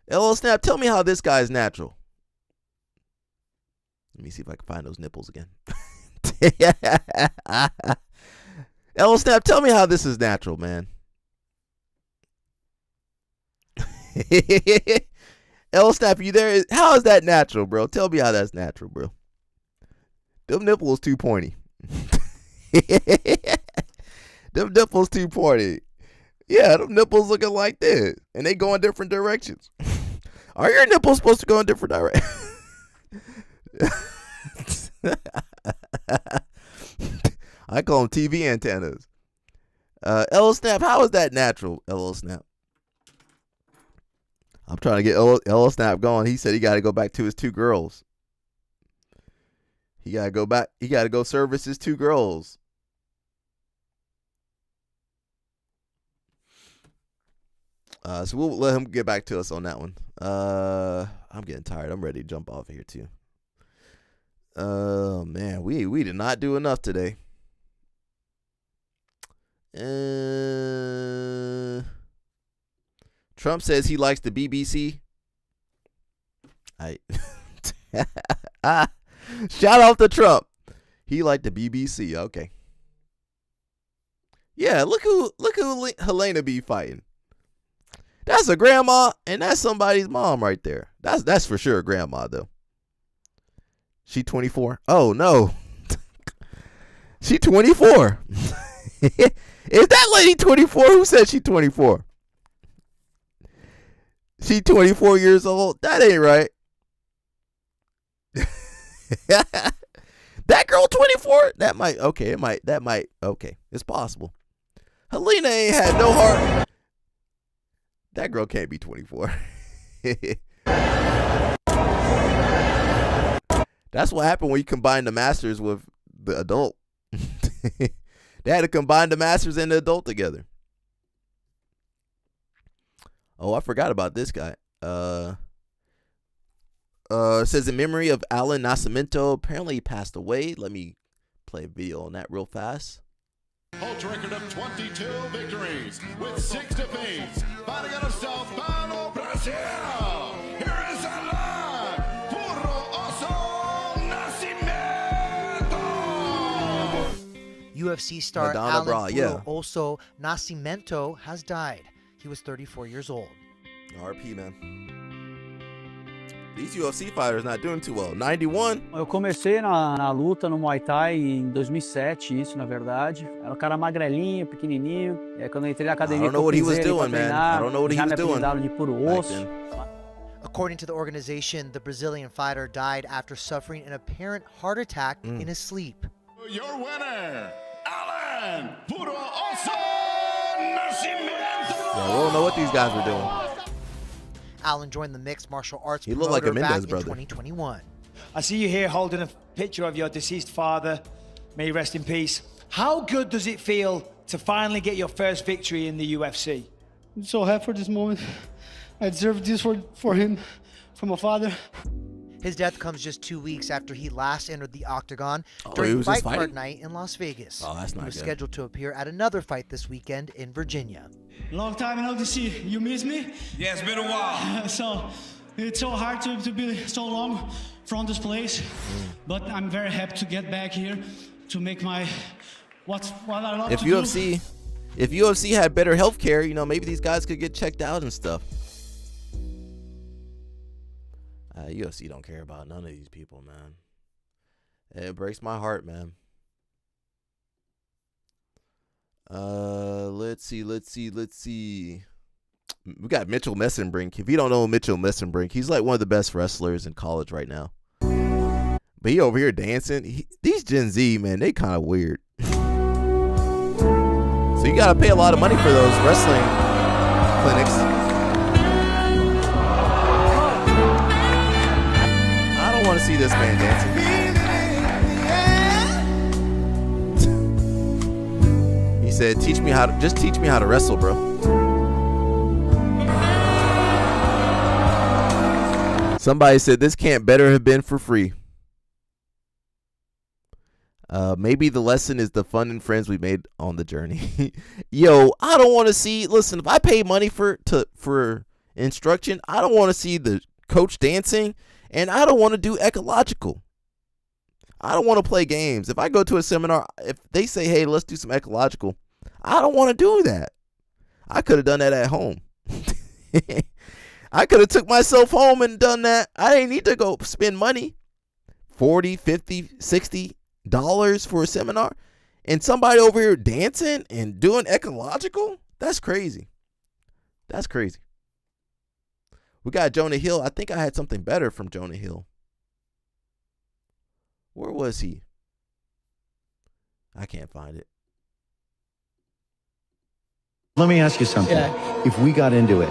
tell me how this guy's natural. Let me see if I can find those nipples again. LO Snap, tell me how this is natural, man. L Snap, you there? How is that natural, bro? Tell me how that's natural, bro. Them nipples too pointy. Them nipples too pointy. Yeah, them nipples looking like this, and they go in different directions. Are your nipples supposed to go in different directions? I call them TV antennas. L Snap, how is that natural? L Snap. I'm trying to get L Snap going. He said he got to go back to his two girls. He got to go back. He got to go service his two girls. So we'll let him get back to us on that one. I'm getting tired. I'm ready to jump off here too. Man, we did not do enough today. Trump says he likes the BBC. Shout out to Trump. He liked the BBC. Okay. Yeah, look who Helena be fighting. That's a grandma, and that's somebody's mom right there. That's for sure grandma though. She 24. Oh no. She 24. Is that lady 24? Who said she 24? She 24 years old. That ain't right. That girl 24? That might. Okay, it might. That might. Okay, it's possible. Helena ain't had no heart. That girl can't be 24. That's what happened when you combine the masters with the adult. They had to combine the masters and the adult together. Oh, I forgot about this guy. It says in memory of Alan Nascimento. Apparently he passed away. Let me play a video on that real fast. Holds a record of 22 victories with 6 defeats. Fighting out of Sao Paulo, Brazil. Here is Alan Puro Oso Nascimento. UFC star Madonna Alan Bra, Puro Oso Nascimento has died. He was 34 years old. RP, man. These UFC fighters not doing too well. 91. Eu comecei na luta no Muay Thai em 2007, isso na verdade. Era um cara magrelinho, pequenininho. E aí quando eu entrei na academia, I don't know what he was doing, man. I don't know what he was doing. De puro osso. According to the organization, the Brazilian fighter died after suffering an apparent heart attack in his sleep. Your winner, Alan Puro Oso Nascimento. Yeah, we don't know what these guys were doing. Alan joined the mixed martial arts He looked like a Mendez back in brother. 2021. I see you here holding a picture of your deceased father. May he rest in peace. How good does it feel to finally get your first victory in the UFC? I'm so happy for this moment. I deserve this for him, for my father. His death comes just 2 weeks after he last entered the octagon he during was Fight just Card fighting? Night in Las Vegas. Oh, that's he not was good. scheduled to appear at another fight this weekend in Virginia. Long time no to see. You miss me? Yeah, it's been a while. So it's so hard to be so long from this place, but I'm very happy to get back here to make my what I love If to If UFC had better healthcare, you know, maybe these guys could get checked out and stuff. UFC don't care about none of these people, man. It breaks my heart, man. Let's see. We got Mitchell Messenbrink. If you don't know Mitchell Messenbrink, he's like one of the best wrestlers in college right now. But he over here dancing. These Gen Z, man, they kind of weird. So you gotta pay a lot of money for those wrestling clinics. I don't want to see this man dancing. He said, teach me how to wrestle, bro. Somebody said this can't better have been for free. Maybe the lesson is the fun and friends we made on the journey. Yo, I don't want to see. Listen, if I pay money for instruction, I don't want to see the coach dancing, and I don't want to do ecological. I don't want to play games. If I go to a seminar, if they say, "Hey, let's do some ecological," I don't want to do that. I could have done that at home. I could have took myself home and done that. I didn't need to go spend money, $40, $50, $60 for a seminar, and somebody over here dancing and doing ecological. That's crazy. That's crazy. We got Jonah Hill. I think I had something better from Jonah Hill. Where was he? I can't find it. Let me ask you something. Yeah. If we got into it,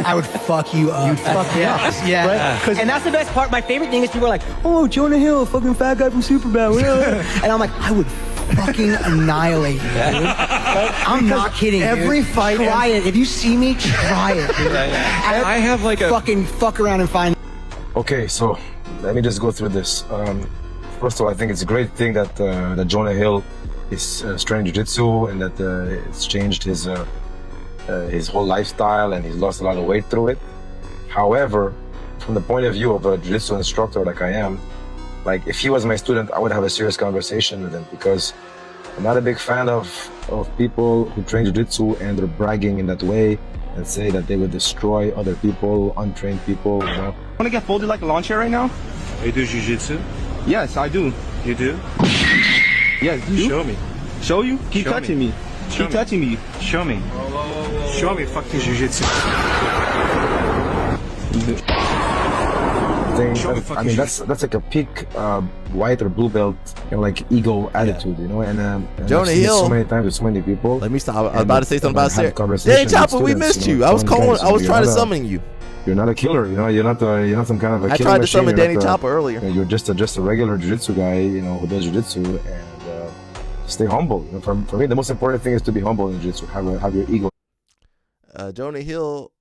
I would fuck you up. You'd fuck me up. Yeah. Right? And that's the best part. My favorite thing is people are like, oh, Jonah Hill, fucking fat guy from Superbad. And I'm like, I would fucking annihilate you, dude. I'm not kidding, every dude. fight. Try it. If you see me, try it, dude. I have like a fucking fuck around and find. Okay, so let me just go through this. First of all, I think it's a great thing that that Jonah Hill is trained jiu-jitsu and that it's changed his whole lifestyle and he's lost a lot of weight through it. However, from the point of view of a jiu-jitsu instructor like I am, like if he was my student, I would have a serious conversation with him because I'm not a big fan of people who train jiu-jitsu and they're bragging in that way and say that they would destroy other people, untrained people, you know. Want to get folded like a lawn chair right now? You do jiu-jitsu? Yes, I do. You do? Yes, you Show me. Show you? Keep Show touching me. Show Keep me. touching me. Show me. Show me fucking jiu-jitsu. I mean, that's like a peak white or blue belt, like ego attitude, And Jonah I've seen it Hill. so many times with so many people. Let me stop. I was about to say something about Serra. Dang, Dang, Chopper, we missed you. I was calling. I was trying to summon you. You're not a killer, You're not some kind of a I killer tried to machine. summon You're Danny not Chopper earlier. You're just a regular jiu-jitsu guy, who does jiu-jitsu, and stay humble. For me, the most important thing is to be humble in jiu-jitsu. Have your ego. Jonah Hill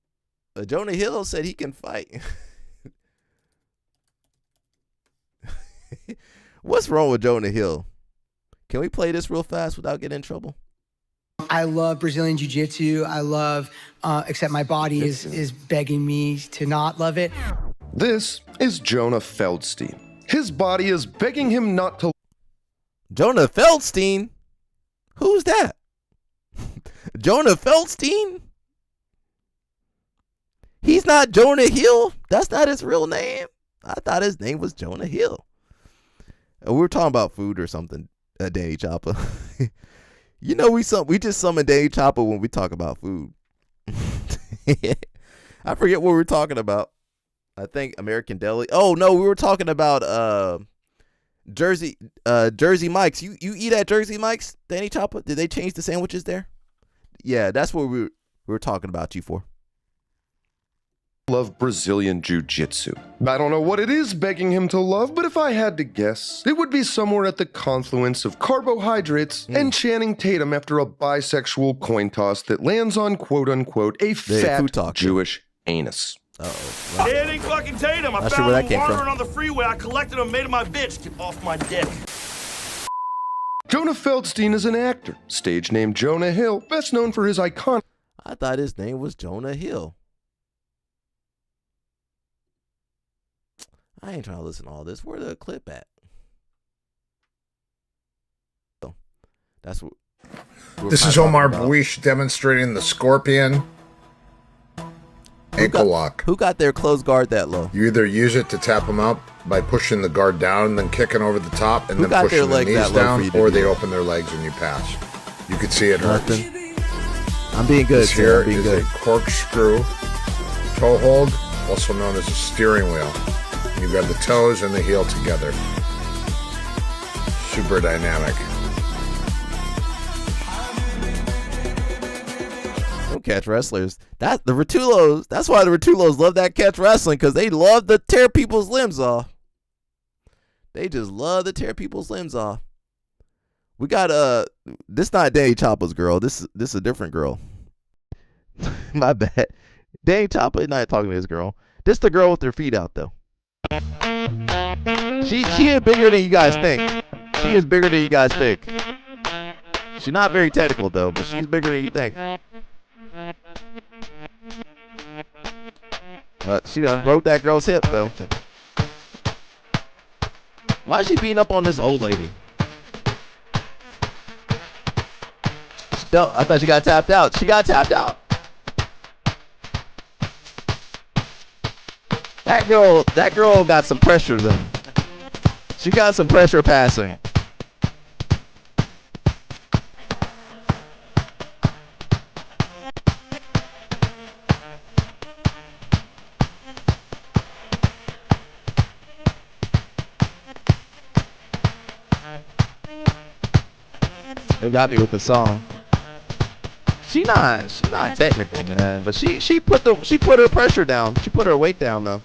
said he can fight. What's wrong with Jonah Hill? Can we play this real fast without getting in trouble? I love Brazilian Jiu-Jitsu. I love, except my body is begging me to not love it. This is Jonah Feldstein. His body is begging him not to. Jonah Feldstein? Who's that? Jonah Feldstein? He's not Jonah Hill. That's not his real name. I thought his name was Jonah Hill. We were talking about food or something, Danny Chopper. We just summon Danny Chopper when we talk about food. I forget what we were talking about. I think American Deli. Oh no, we were talking about Jersey Mike's. You eat at Jersey Mike's, Danny Chopper? Did they change the sandwiches there? Yeah, that's what we were talking about you for. Love Brazilian Jiu-Jitsu. I don't know what it is begging him to love, but if I had to guess, it would be somewhere at the confluence of carbohydrates and Channing Tatum after a bisexual coin toss that lands on quote-unquote a fat Jewish anus. Uh-oh. It ain't fucking Tatum. I Not sure found where him that came from. wandering on the freeway. I collected him, made him my bitch. Get off my dick. Jonah Feldstein is an actor. Stage name Jonah Hill, best known for his iconic... I thought his name was Jonah Hill. I ain't trying to listen to all this. Where the clip at? Oh, that's what. This is Omar Buish demonstrating the Scorpion ankle lock. Who got their closed guard that low? You either use it to tap them up by pushing the guard down and then kicking over the top and Who then got pushing their the legs knees that low for down, you to or do they that? open their legs when you pass. You can see it hurts. Nothing. I'm being good. This here I'm being is good. a corkscrew toe hold, also known as a steering wheel. You grab the toes and the heel together. Super dynamic. Don't catch wrestlers. The Rotulos. That's why the Rotulos love that catch wrestling, because they love to tear people's limbs off. They just love to tear people's limbs off. We got this not Danny Chopper's girl. This is a different girl. My bad. Danny Chopper is not talking to his girl. This the girl with her feet out though. She is bigger than you guys think. She is bigger than you guys think. She's not very technical though, but she's bigger than you think. She done broke that girl's hip though. Why is she beating up on this old lady? I thought she got tapped out. She got tapped out. That girl got some pressure though. She got some pressure passing. They got me with the song. She not technical, man, but she put her pressure down. She put her weight down though.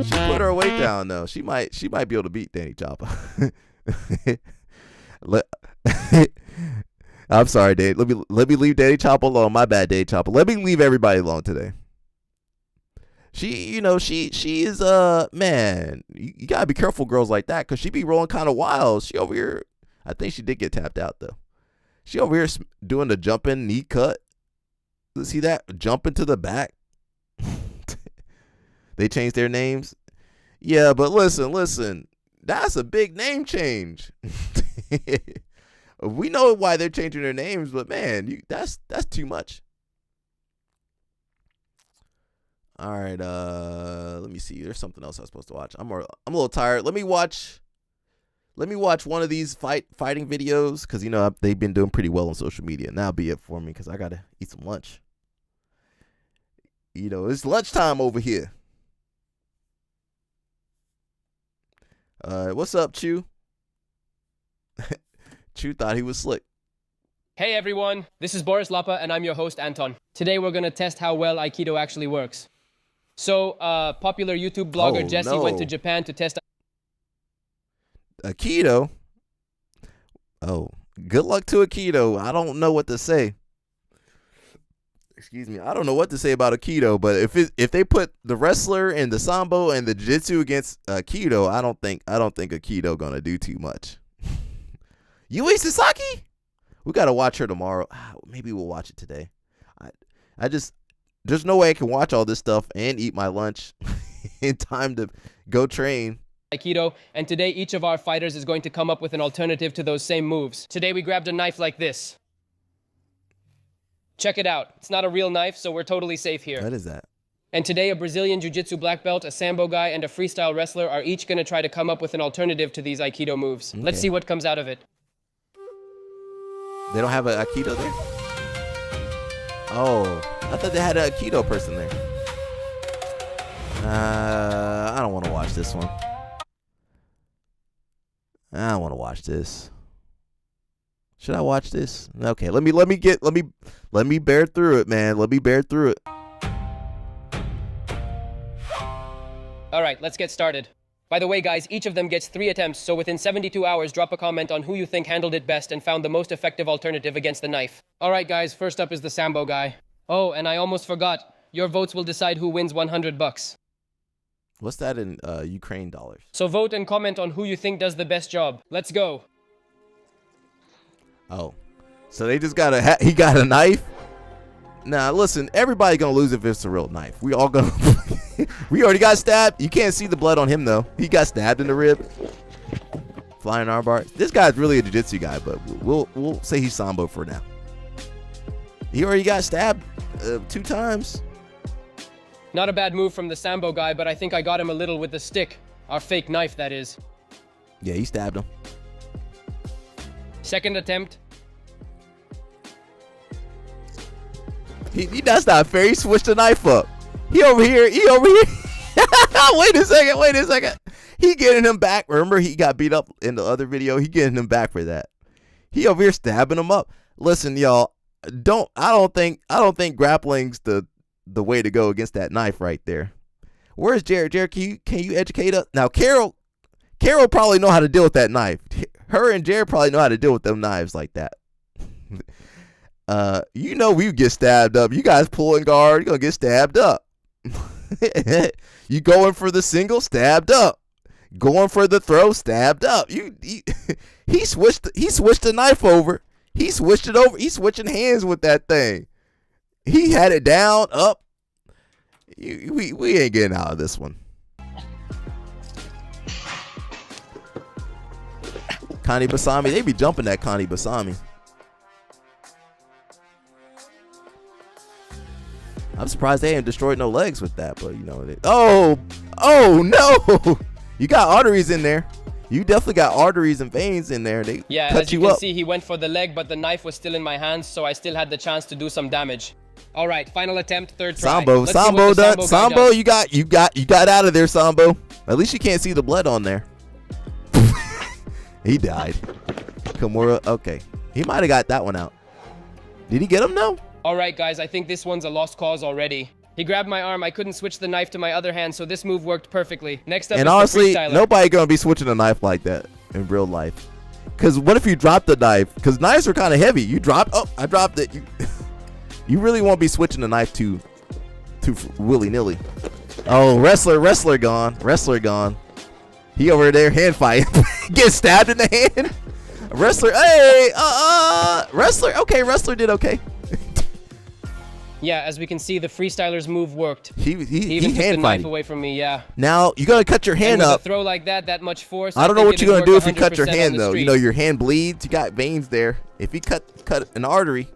She put her weight down though. She might be able to beat Danny Chopper. I'm sorry, Dave. Let me leave Danny Chopper alone. My bad, Danny Chopper. Let me leave everybody alone today. She is man. You gotta be careful, girls like that, cause she be rolling kind of wild. She over here. I think she did get tapped out though. She over here doing the jumping knee cut. See that? Jumping to the back. They changed their names. Yeah, but listen. That's a big name change. We know why they're changing their names, but man, that's too much. All right. Let me see. There's something else I was supposed to watch. I'm a little tired. Let me watch one of these fighting videos because you know they've been doing pretty well on social media. Now be it for me because I gotta eat some lunch. You know, it's lunchtime over here. What's up, Chew? Chew thought he was slick. Hey everyone, this is Boris Lapa and I'm your host Anton. Today we're gonna test how well Aikido actually works. So, popular YouTube blogger Jesse went to Japan to test Aikido? Oh, good luck to Aikido. I don't know what to say. Excuse me. I don't know what to say about Aikido, but if they put the wrestler and the sambo and the jiu-jitsu against Aikido, I don't think Aikido gonna do too much. Yui Susaki? We gotta watch her tomorrow. Maybe we'll watch it today. There's no way I can watch all this stuff and eat my lunch in time to go train. Aikido, and today each of our fighters is going to come up with an alternative to those same moves. Today we grabbed a knife like this. Check it out. It's not a real knife, so we're totally safe here. What is that? And today a Brazilian Jiu-Jitsu black belt, a Sambo guy, and a freestyle wrestler are each going to try to come up with an alternative to these Aikido moves. Okay. Let's see what comes out of it. They don't have an Aikido there? Oh, I thought they had an Aikido person there. I don't want to watch this one. I don't want to watch this. Should I watch this? Okay, let me bear through it, man. Let me bear through it. All right, let's get started. By the way, guys, each of them gets 3 attempts, so within 72 hours, drop a comment on who you think handled it best and found the most effective alternative against the knife. All right, guys, first up is the Sambo guy. Oh, and I almost forgot. Your votes will decide who wins $100. What's that in Ukraine dollars? So vote and comment on who you think does the best job. Let's go. Oh, so they just he got a knife? Nah, listen, everybody gonna lose if it's a real knife. We all gonna, we already got stabbed. You can't see the blood on him though. He got stabbed in the rib. Flying armbar. This guy's really a jiu-jitsu guy, but we'll say he's Sambo for now. He already got stabbed 2 times. Not a bad move from the Sambo guy, but I think I got him a little with the stick. Our fake knife, that is. Yeah, he stabbed him. Second attempt. That's not fair. He switched the knife up. He over here. Wait a second. He getting him back. Remember, he got beat up in the other video. He getting him back for that. He over here stabbing him up. Listen, y'all. I don't think grappling's the way to go against that knife right there. Where's Jared? Jared, can you educate us? Now, Carol probably know how to deal with that knife. Her and Jared probably know how to deal with them knives like that. You know we get stabbed up. You guys pulling guard, you're gonna get stabbed up. You going for the single, stabbed up. Going for the throw, stabbed up. He switched the knife over. He switched it over. He's switching hands with that thing. He had it down, up. We ain't getting out of this one. Connie Basami, they be jumping that Connie Basami. I'm surprised they ain't destroyed no legs with that, but you know. Oh no! You got arteries in there. You definitely got arteries and veins in there. They cut you up. As you can see, he went for the leg, but the knife was still in my hands, so I still had the chance to do some damage. All right, final attempt, third try. Sambo, you got out of there, Sambo. At least you can't see the blood on there. He died. Kimura, okay. He might have got that one out. Did he get him though? All right, guys, I think this one's a lost cause already. He grabbed my arm. I couldn't switch the knife to my other hand, so this move worked perfectly. Next up is honestly, the freestyler. nobody gonna be switching a knife like that in real life. Cause what if you drop the knife? Cause knives are kind of heavy. I dropped it. You really won't be switching the knife too willy-nilly. Oh, wrestler gone. He over there hand fight. Get stabbed in the hand. Wrestler, hey, wrestler. Okay, wrestler did okay. Yeah, as we can see, the freestyler's move worked. He even took the knife away from me. Yeah. Now you gotta cut your hand up. With a throw like that much force. I don't know what you're gonna do if you cut your hand though. You know your hand bleeds. You got veins there. If you cut an artery.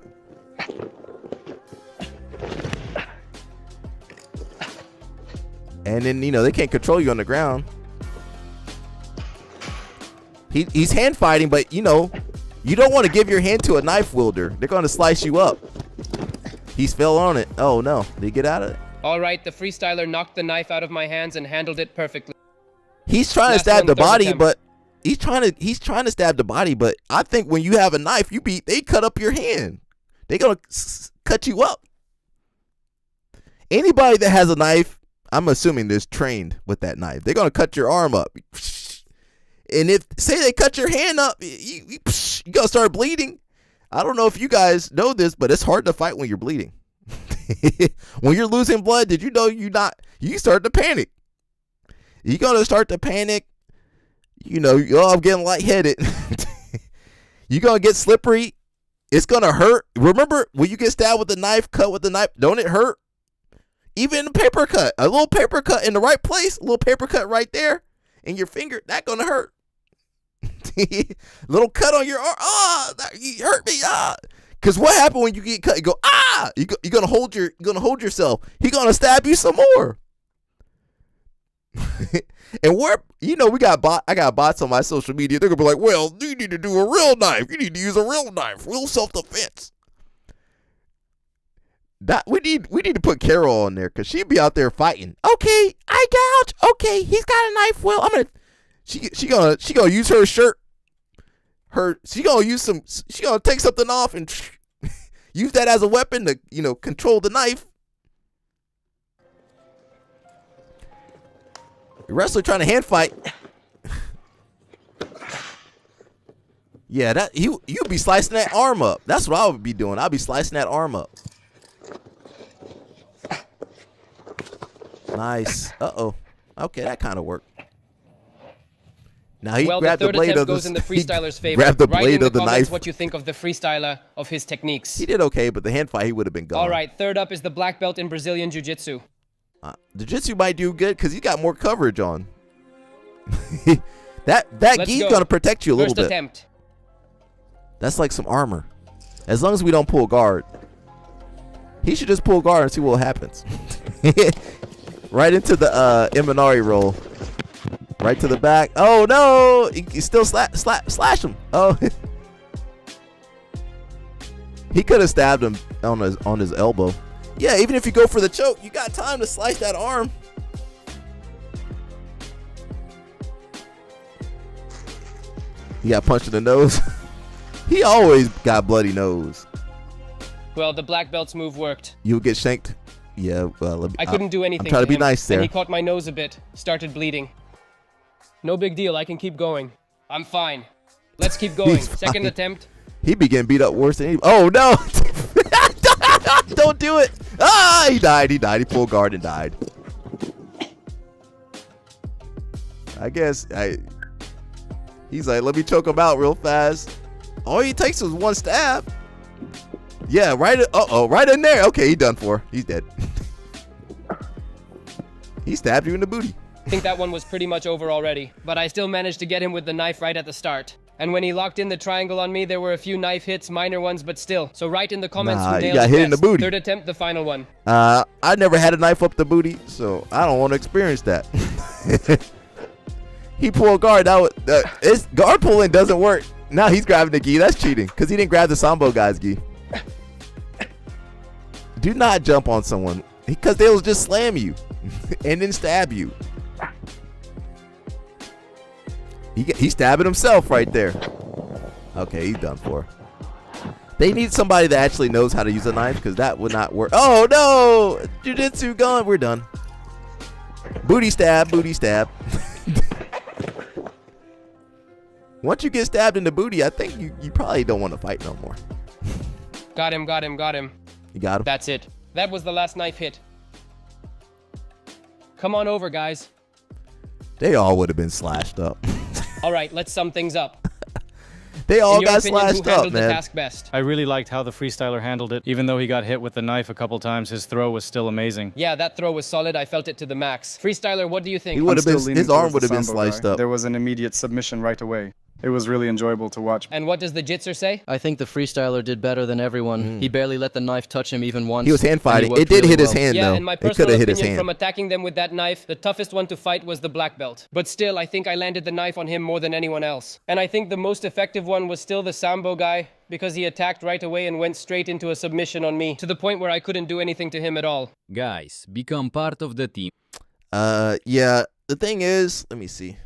And then, you know, they can't control you on the ground. He's hand fighting, but, you know, you don't want to give your hand to a knife wielder. They're going to slice you up. He's fell on it. Oh, no. Did he get out of it? All right, the freestyler knocked the knife out of my hands and handled it perfectly. He's trying to stab the body, but he's trying to stab the body, but I think when you have a knife, they cut up your hand. They're going to cut you up. Anybody that has a knife, I'm assuming is trained with that knife. They're going to cut your arm up. And if, say they cut your hand up, you going to start bleeding. I don't know if you guys know this, but it's hard to fight when you're bleeding. When you're losing blood, did you know you start to panic. You're going to start to panic. You know, I'm getting lightheaded. You're going to get slippery. It's going to hurt. Remember, when you get stabbed with a knife, cut with a knife, don't it hurt? Even a paper cut, a little paper cut in the right place, a little paper cut right there in your finger, that going to hurt. Little cut on your arm. You hurt me. Because what happened when you get cut? You go, you're going to hold yourself. He's going to stab you some more. And I got bots on my social media. They're gonna be like, well, you need to do a real knife. You need to use a real knife, real self-defense. We need to put Carol on there because she'd be out there fighting. Okay, I gouge. Okay, he's got a knife. Well, she gonna use her shirt. She gonna take something off and use that as a weapon to, you know, control the knife. The wrestler trying to hand fight. Yeah, you'd be slicing that arm up. That's what I would be doing. I'd be slicing that arm up. Nice. Uh-oh. Okay, that kind of worked. Now he grabbed the blade of goes in the freestyler's favor. Grabbed the Write blade in the of the comments knife. what you think of the freestyler, of his techniques. He did okay, but the hand fight, he would have been gone. All right, third up is the black belt in Brazilian Jiu-Jitsu. Jiu-Jitsu might do good because he got more coverage on. that gi's gonna protect you a little bit. First attempt. That's like some armor. As long as we don't pull guard. He should just pull guard and see what happens. Right into the Imanari roll. Right to the back. Oh no! He still slash him. Oh. He could have stabbed him on his elbow. Yeah, even if you go for the choke, you got time to slice that arm. He got punched in the nose. He always got bloody nose. Well, the black belt's move worked. You'll get shanked. Yeah, well, I couldn't do anything. I'm trying to be him, nice there. And he caught my nose a bit, started bleeding. No big deal, I can keep going. I'm fine. Let's keep going. Second attempt. He be getting beat up worse than he. Oh no! Don't do it! He died. He pulled guard and died. I guess he's like, let me choke him out real fast. All he takes is one stab. Yeah, right. Right in there. Okay, he done for. He's dead. He stabbed you in the booty. I think that one was pretty much over already, but I still managed to get him with the knife right at the start. And when he locked in the triangle on me, there were a few knife hits, minor ones, but still. So write in the comments who nails got hit best. in the booty. Third attempt, the final one. I never had a knife up the booty, so I don't want to experience that. He pulled guard. Guard pulling doesn't work. Now he's grabbing the gi. That's cheating because he didn't grab the Sambo guy's gi. Do not jump on someone because they'll just slam you and then stab you. He's stabbing himself right there. Okay, he's done for. They need somebody that actually knows how to use a knife because that would not work. Oh no! Jiu-jitsu gone. We're done. Booty stab, booty stab. Once you get stabbed in the booty, I think you probably don't want to fight no more. Got him. You got him? That's it. That was the last knife hit. Come on over, guys. They all would have been slashed up. All right, let's sum things up. They all got opinion, slashed who up, handled man. the task best? I really liked how the freestyler handled it. Even though he got hit with the knife a couple times, his throw was still amazing. Yeah, that throw was solid. I felt it to the max. Freestyler, what do you think? His arm would have been sliced up. There was an immediate submission right away. It was really enjoyable to watch. And what does the jitser say? I think the freestyler did better than everyone. He barely let the knife touch him even once. He was hand fighting. and he It did worked hit really his well. hand, Yeah, though. in my It could personal have hit his opinion, hand. from attacking them with that knife, the toughest one to fight was the black belt. But still, I think I landed the knife on him more than anyone else. And I think the most effective one was still the Sambo guy, because he attacked right away and went straight into a submission on me, to the point where I couldn't do anything to him at all. Guys, become part of the team. Yeah, the thing is, let me see.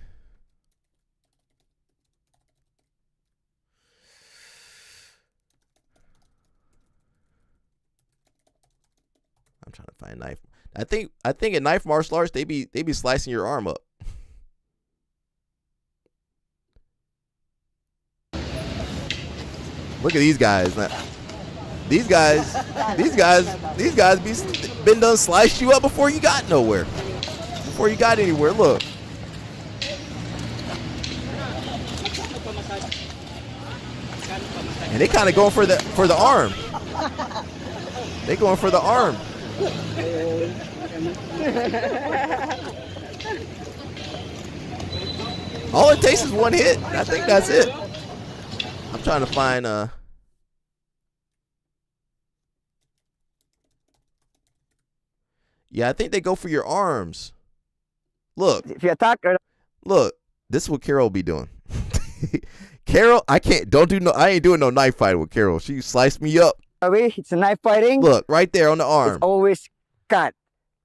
I'm trying to find a knife. I think in knife martial arts they be slicing your arm up. Look at these guys. These guys been done sliced you up before you got nowhere. Before you got anywhere. Look. And they kind of going for the arm. They going for the arm. All it takes is one hit. I think that's it. I'm trying to find yeah, I think they go for your arms. Look. If you attack her. Look, this is what Carol be doing. Carol, I ain't doing no knife fight with Carol. She sliced me up. It's a knife fighting. Look, right there on the arm. It's always cut.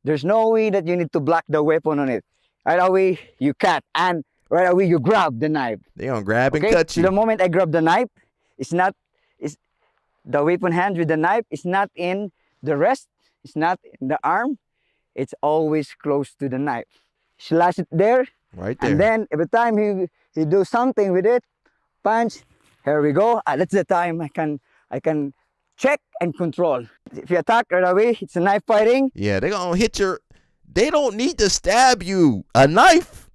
There's no way that you need to block the weapon on it. Right away, you cut. And right away, you grab the knife. They gonna grab and cut you. The moment I grab the knife, it's the weapon hand with the knife. It's not in the wrist. It's not in the arm. It's always close to the knife. Slash it there. Right there. And then every time he do something with it, punch. Here we go. That's the time I can check and control. If you attack right away, it's a knife fighting. Yeah, they gonna hit your. They don't need to stab you. A knife,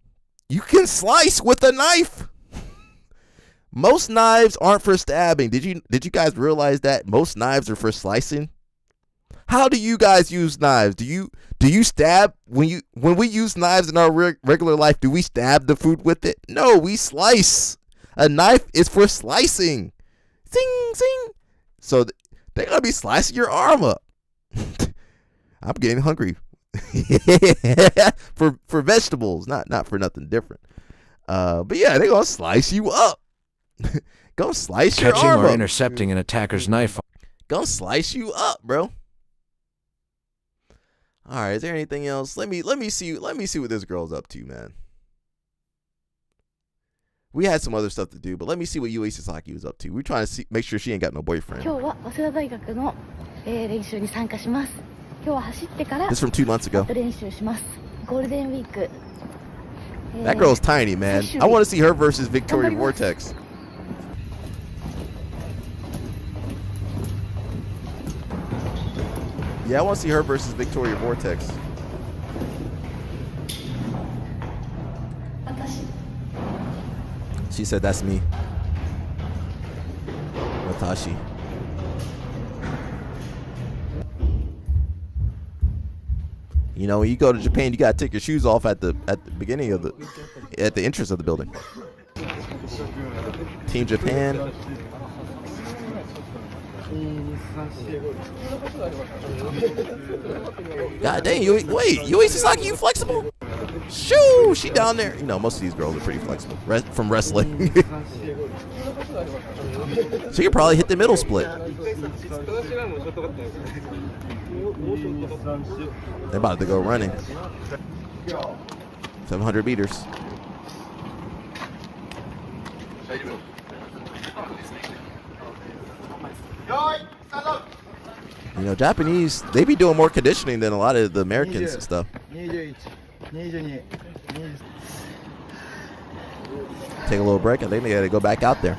you can slice with a knife. Most knives aren't for stabbing. Did you guys realize that most knives are for slicing? How do you guys use knives? Do you stab when we use knives in our regular life? Do we stab the food with it? No, we slice. A knife is for slicing. Zing zing. So they're gonna be slicing your arm up. I'm getting hungry for vegetables, not for nothing different. But yeah, they're gonna slice you up. Gonna slice your arm up. Catching or intercepting an attacker's knife. Gonna slice you up, bro. All right, is there anything else? Let me see what this girl's up to, man. We had some other stuff to do, but let me see what Yui Susaki was up to. We're trying to make sure she ain't got no boyfriend. This from 2 months ago. That girl's tiny, man. I want to see her versus Victoria Vortex. Yeah, I want to see her versus Victoria Vortex. She said that's me. Watashi. You know, when you go to Japan, you gotta take your shoes off at the beginning of at the entrance of the building. Team Japan. God dang, Yui Susaki, you flexible? Shoo, she down there. You know, most of these girls are pretty flexible from wrestling. She could probably hit the middle split. They're about to go running. 700 meters. You know, Japanese, they be doing more conditioning than a lot of the Americans and stuff. Take a little break. I think they got to go back out there.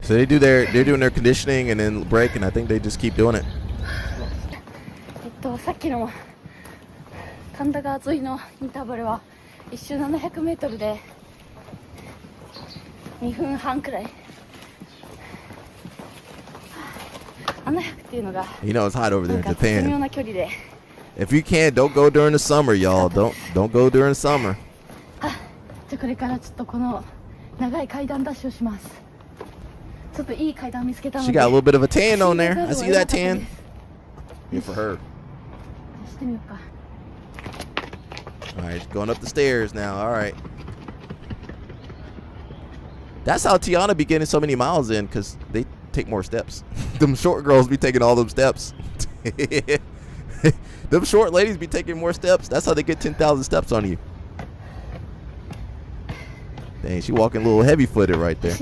So they're doing their conditioning and then break, and I think they just keep doing it. さっきの神田川沿いのインターバルは一周700メートルで2分半くらい700っていうのが You know it's hot over there なん in か絶妙 Japan. な距離で If you can, don't go during the summer, y'all. Don't go during summer. じゃあこれからちょっとこの長い階段ダッシュをします。ちょっといい階段見つけたの She で got a little bit of a tan on there. I see that tan. Good for her. してみようか。 All right, going up the stairs now. All right. That's how Tiana be getting so many miles in, because they take more steps. Them short girls be taking all them steps. Them short ladies be taking more steps. That's how they get 10,000 steps on you. Dang, she walking a little heavy-footed right there.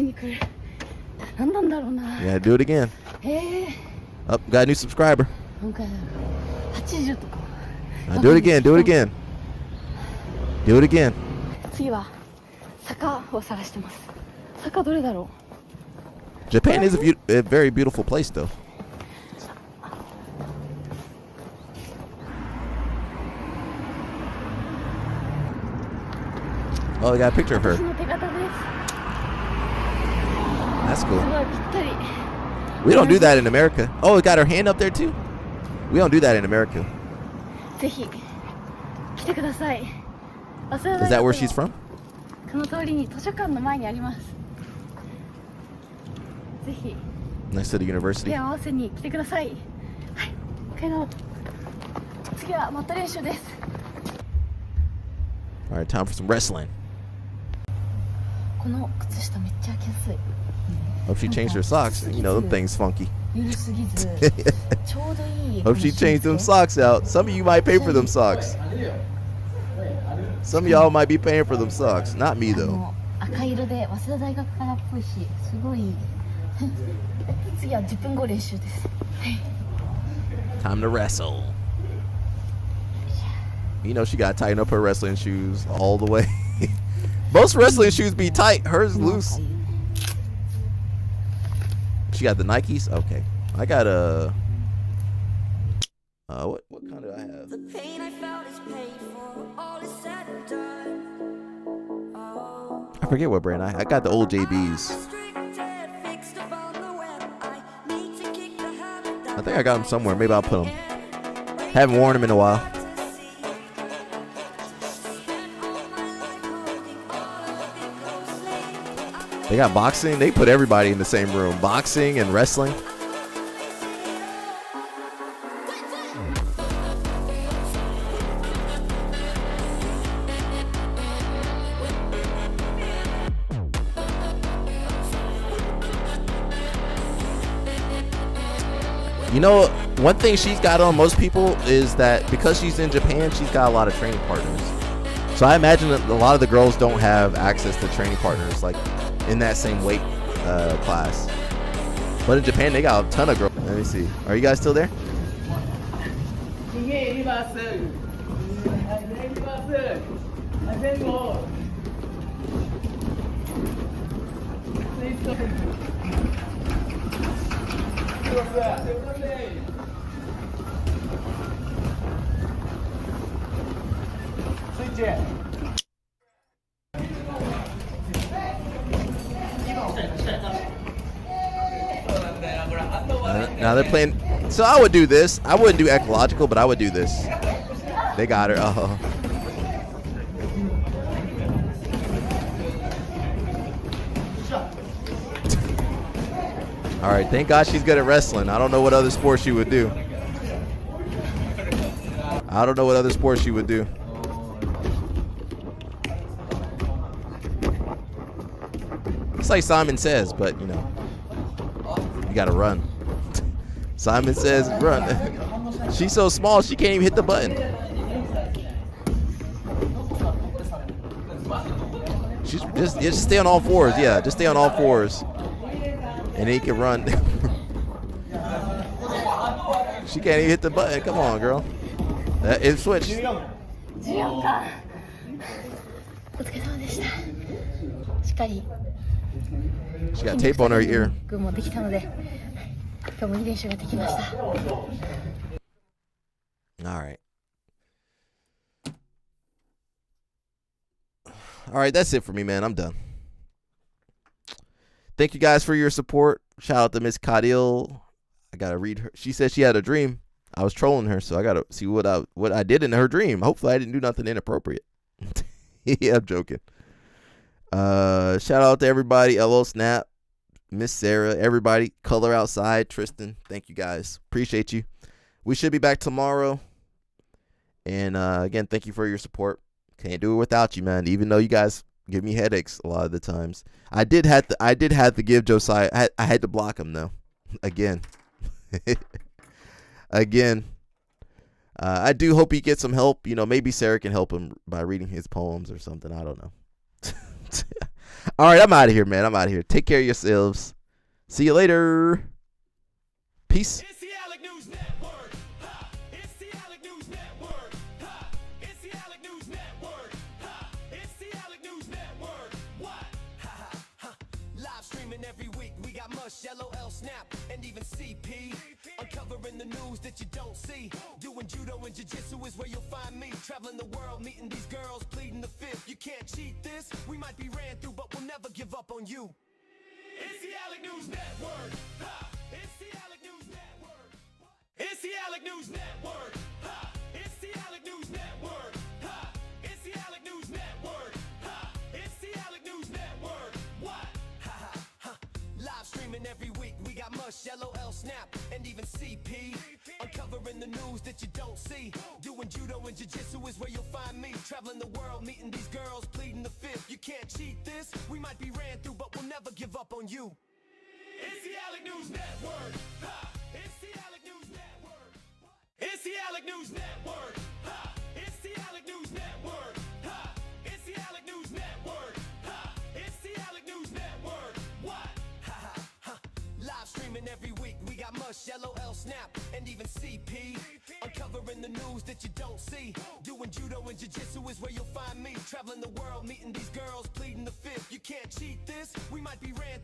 何なんだろうな。 Yeah, do it again. Up, got a new subscriber. なんか80とか。 Now do it again. Do it again. Do it again. 次は坂を探してます。坂どれだろ Japan is a very beautiful place, though. Oh, I got a picture of う。 her. 私の手形です。 That's す cool. ごいぴったり。 We don't do that in America. Oh, it got her hand up there too? We don't do that in America. ぜひ来てください。 Is that where she's from? この通りに図書館の前にあります。ぜひ Next to the university. 手を合わせに来てください。はい。けど次はマット練習です。 All right, time for some wrestling. この靴下めっちゃ履きやすい。 Hope she changed her socks. You know, them things funky. ゆるすぎずちょうどいい。 Hope she changed them socks out. Some of you might pay for them socks. Some of y'all might be paying for them socks. Not me, though. 赤色で早稲田大学からっぽいし、すごい。次は10分後練習です。 Time to wrestle. You know she got to tighten up her wrestling shoes all the way. Most wrestling shoes be tight. Hers loose. She got the Nikes? Okay. I got a... what kind do I have? I forget what brand I got the old JBs. I think I got them somewhere. Maybe I'll put them. Haven't worn them in a while. They got boxing. They put everybody in the same room. Boxing and wrestling. You know, one thing she's got on most people is that because she's in Japan, she's got a lot of training partners. So I imagine that a lot of the girls don't have access to training partners like in that same weight class. But in Japan, they got a ton of girls. Let me see. Are you guys still there? Now they're playing. So I would do this. I wouldn't do ecological, but I would do this. They got her. Oh. All right. Thank God she's good at wrestling. I don't know what other sport she would do. I don't know what other sport she would do. It's like Simon Says, but you know, you gotta run. Simon Says run. She's so small she can't even hit the button. She's just stay on all fours. Yeah, just stay on all fours, and then you can run. She can't even hit the button. Come on, girl. It switched. She got tape on her ear. All right. All right, that's it for me, man. I'm done. Thank you guys for your support. Shout out to Miss Kadil. I gotta read her. She said she had a dream. I was trolling her, so I gotta see what I did in her dream. Hopefully, I didn't do nothing inappropriate. Yeah, I'm joking. Shout out to everybody. LO Snap, Miss Serra, everybody. Color Outside, Tristan. Thank you guys. Appreciate you. We should be back tomorrow. And again, thank you for your support. Can't do it without you, man. Even though you guys give me headaches a lot of the times. I did have to give Josiah. I had to block him though. Again. Again. I do hope he gets some help. You know, maybe Serra can help him by reading his poems or something. I don't know. All right, I'm out of here, man. I'm out of here. Take care of yourselves. See you later. Peace. LOL Snap and even CP, uncovering the news that you don't see. Doing judo and jiu-jitsu is where you'll find me. Traveling the world, meeting these girls, pleading the fifth. You can't cheat this. We might be ran through, but we'll never give up on you. It's the Alec News Network. It's the Alec News Network. It's the Alec News Network. It's the Alec News Network. It's the Alec News Network. It's the Alec News Network. What? Live streaming every week. We got Mush, LOL Snap, and even CP. Uncovering the news that you don't see. Doing judo and jiu-jitsu is where you'll find me. Traveling the world, meeting these girls, pleading the fifth. You can't cheat this. We might be ran through, but we'll never give up on you. It's the Alec News Network. It's the Alec News Network. It's the Alec News Network. It's the Alec News Network. It's the Alec News Network. It's the Alec News Network. What? Live streaming every week. We got Mush, LOL Snap, and even CP. Uncovering the news that you don't see. Doing judo and jiu-jitsu is where you'll find me. Traveling the world, meeting these girls, pleading the fifth. You can't cheat this. We might be ran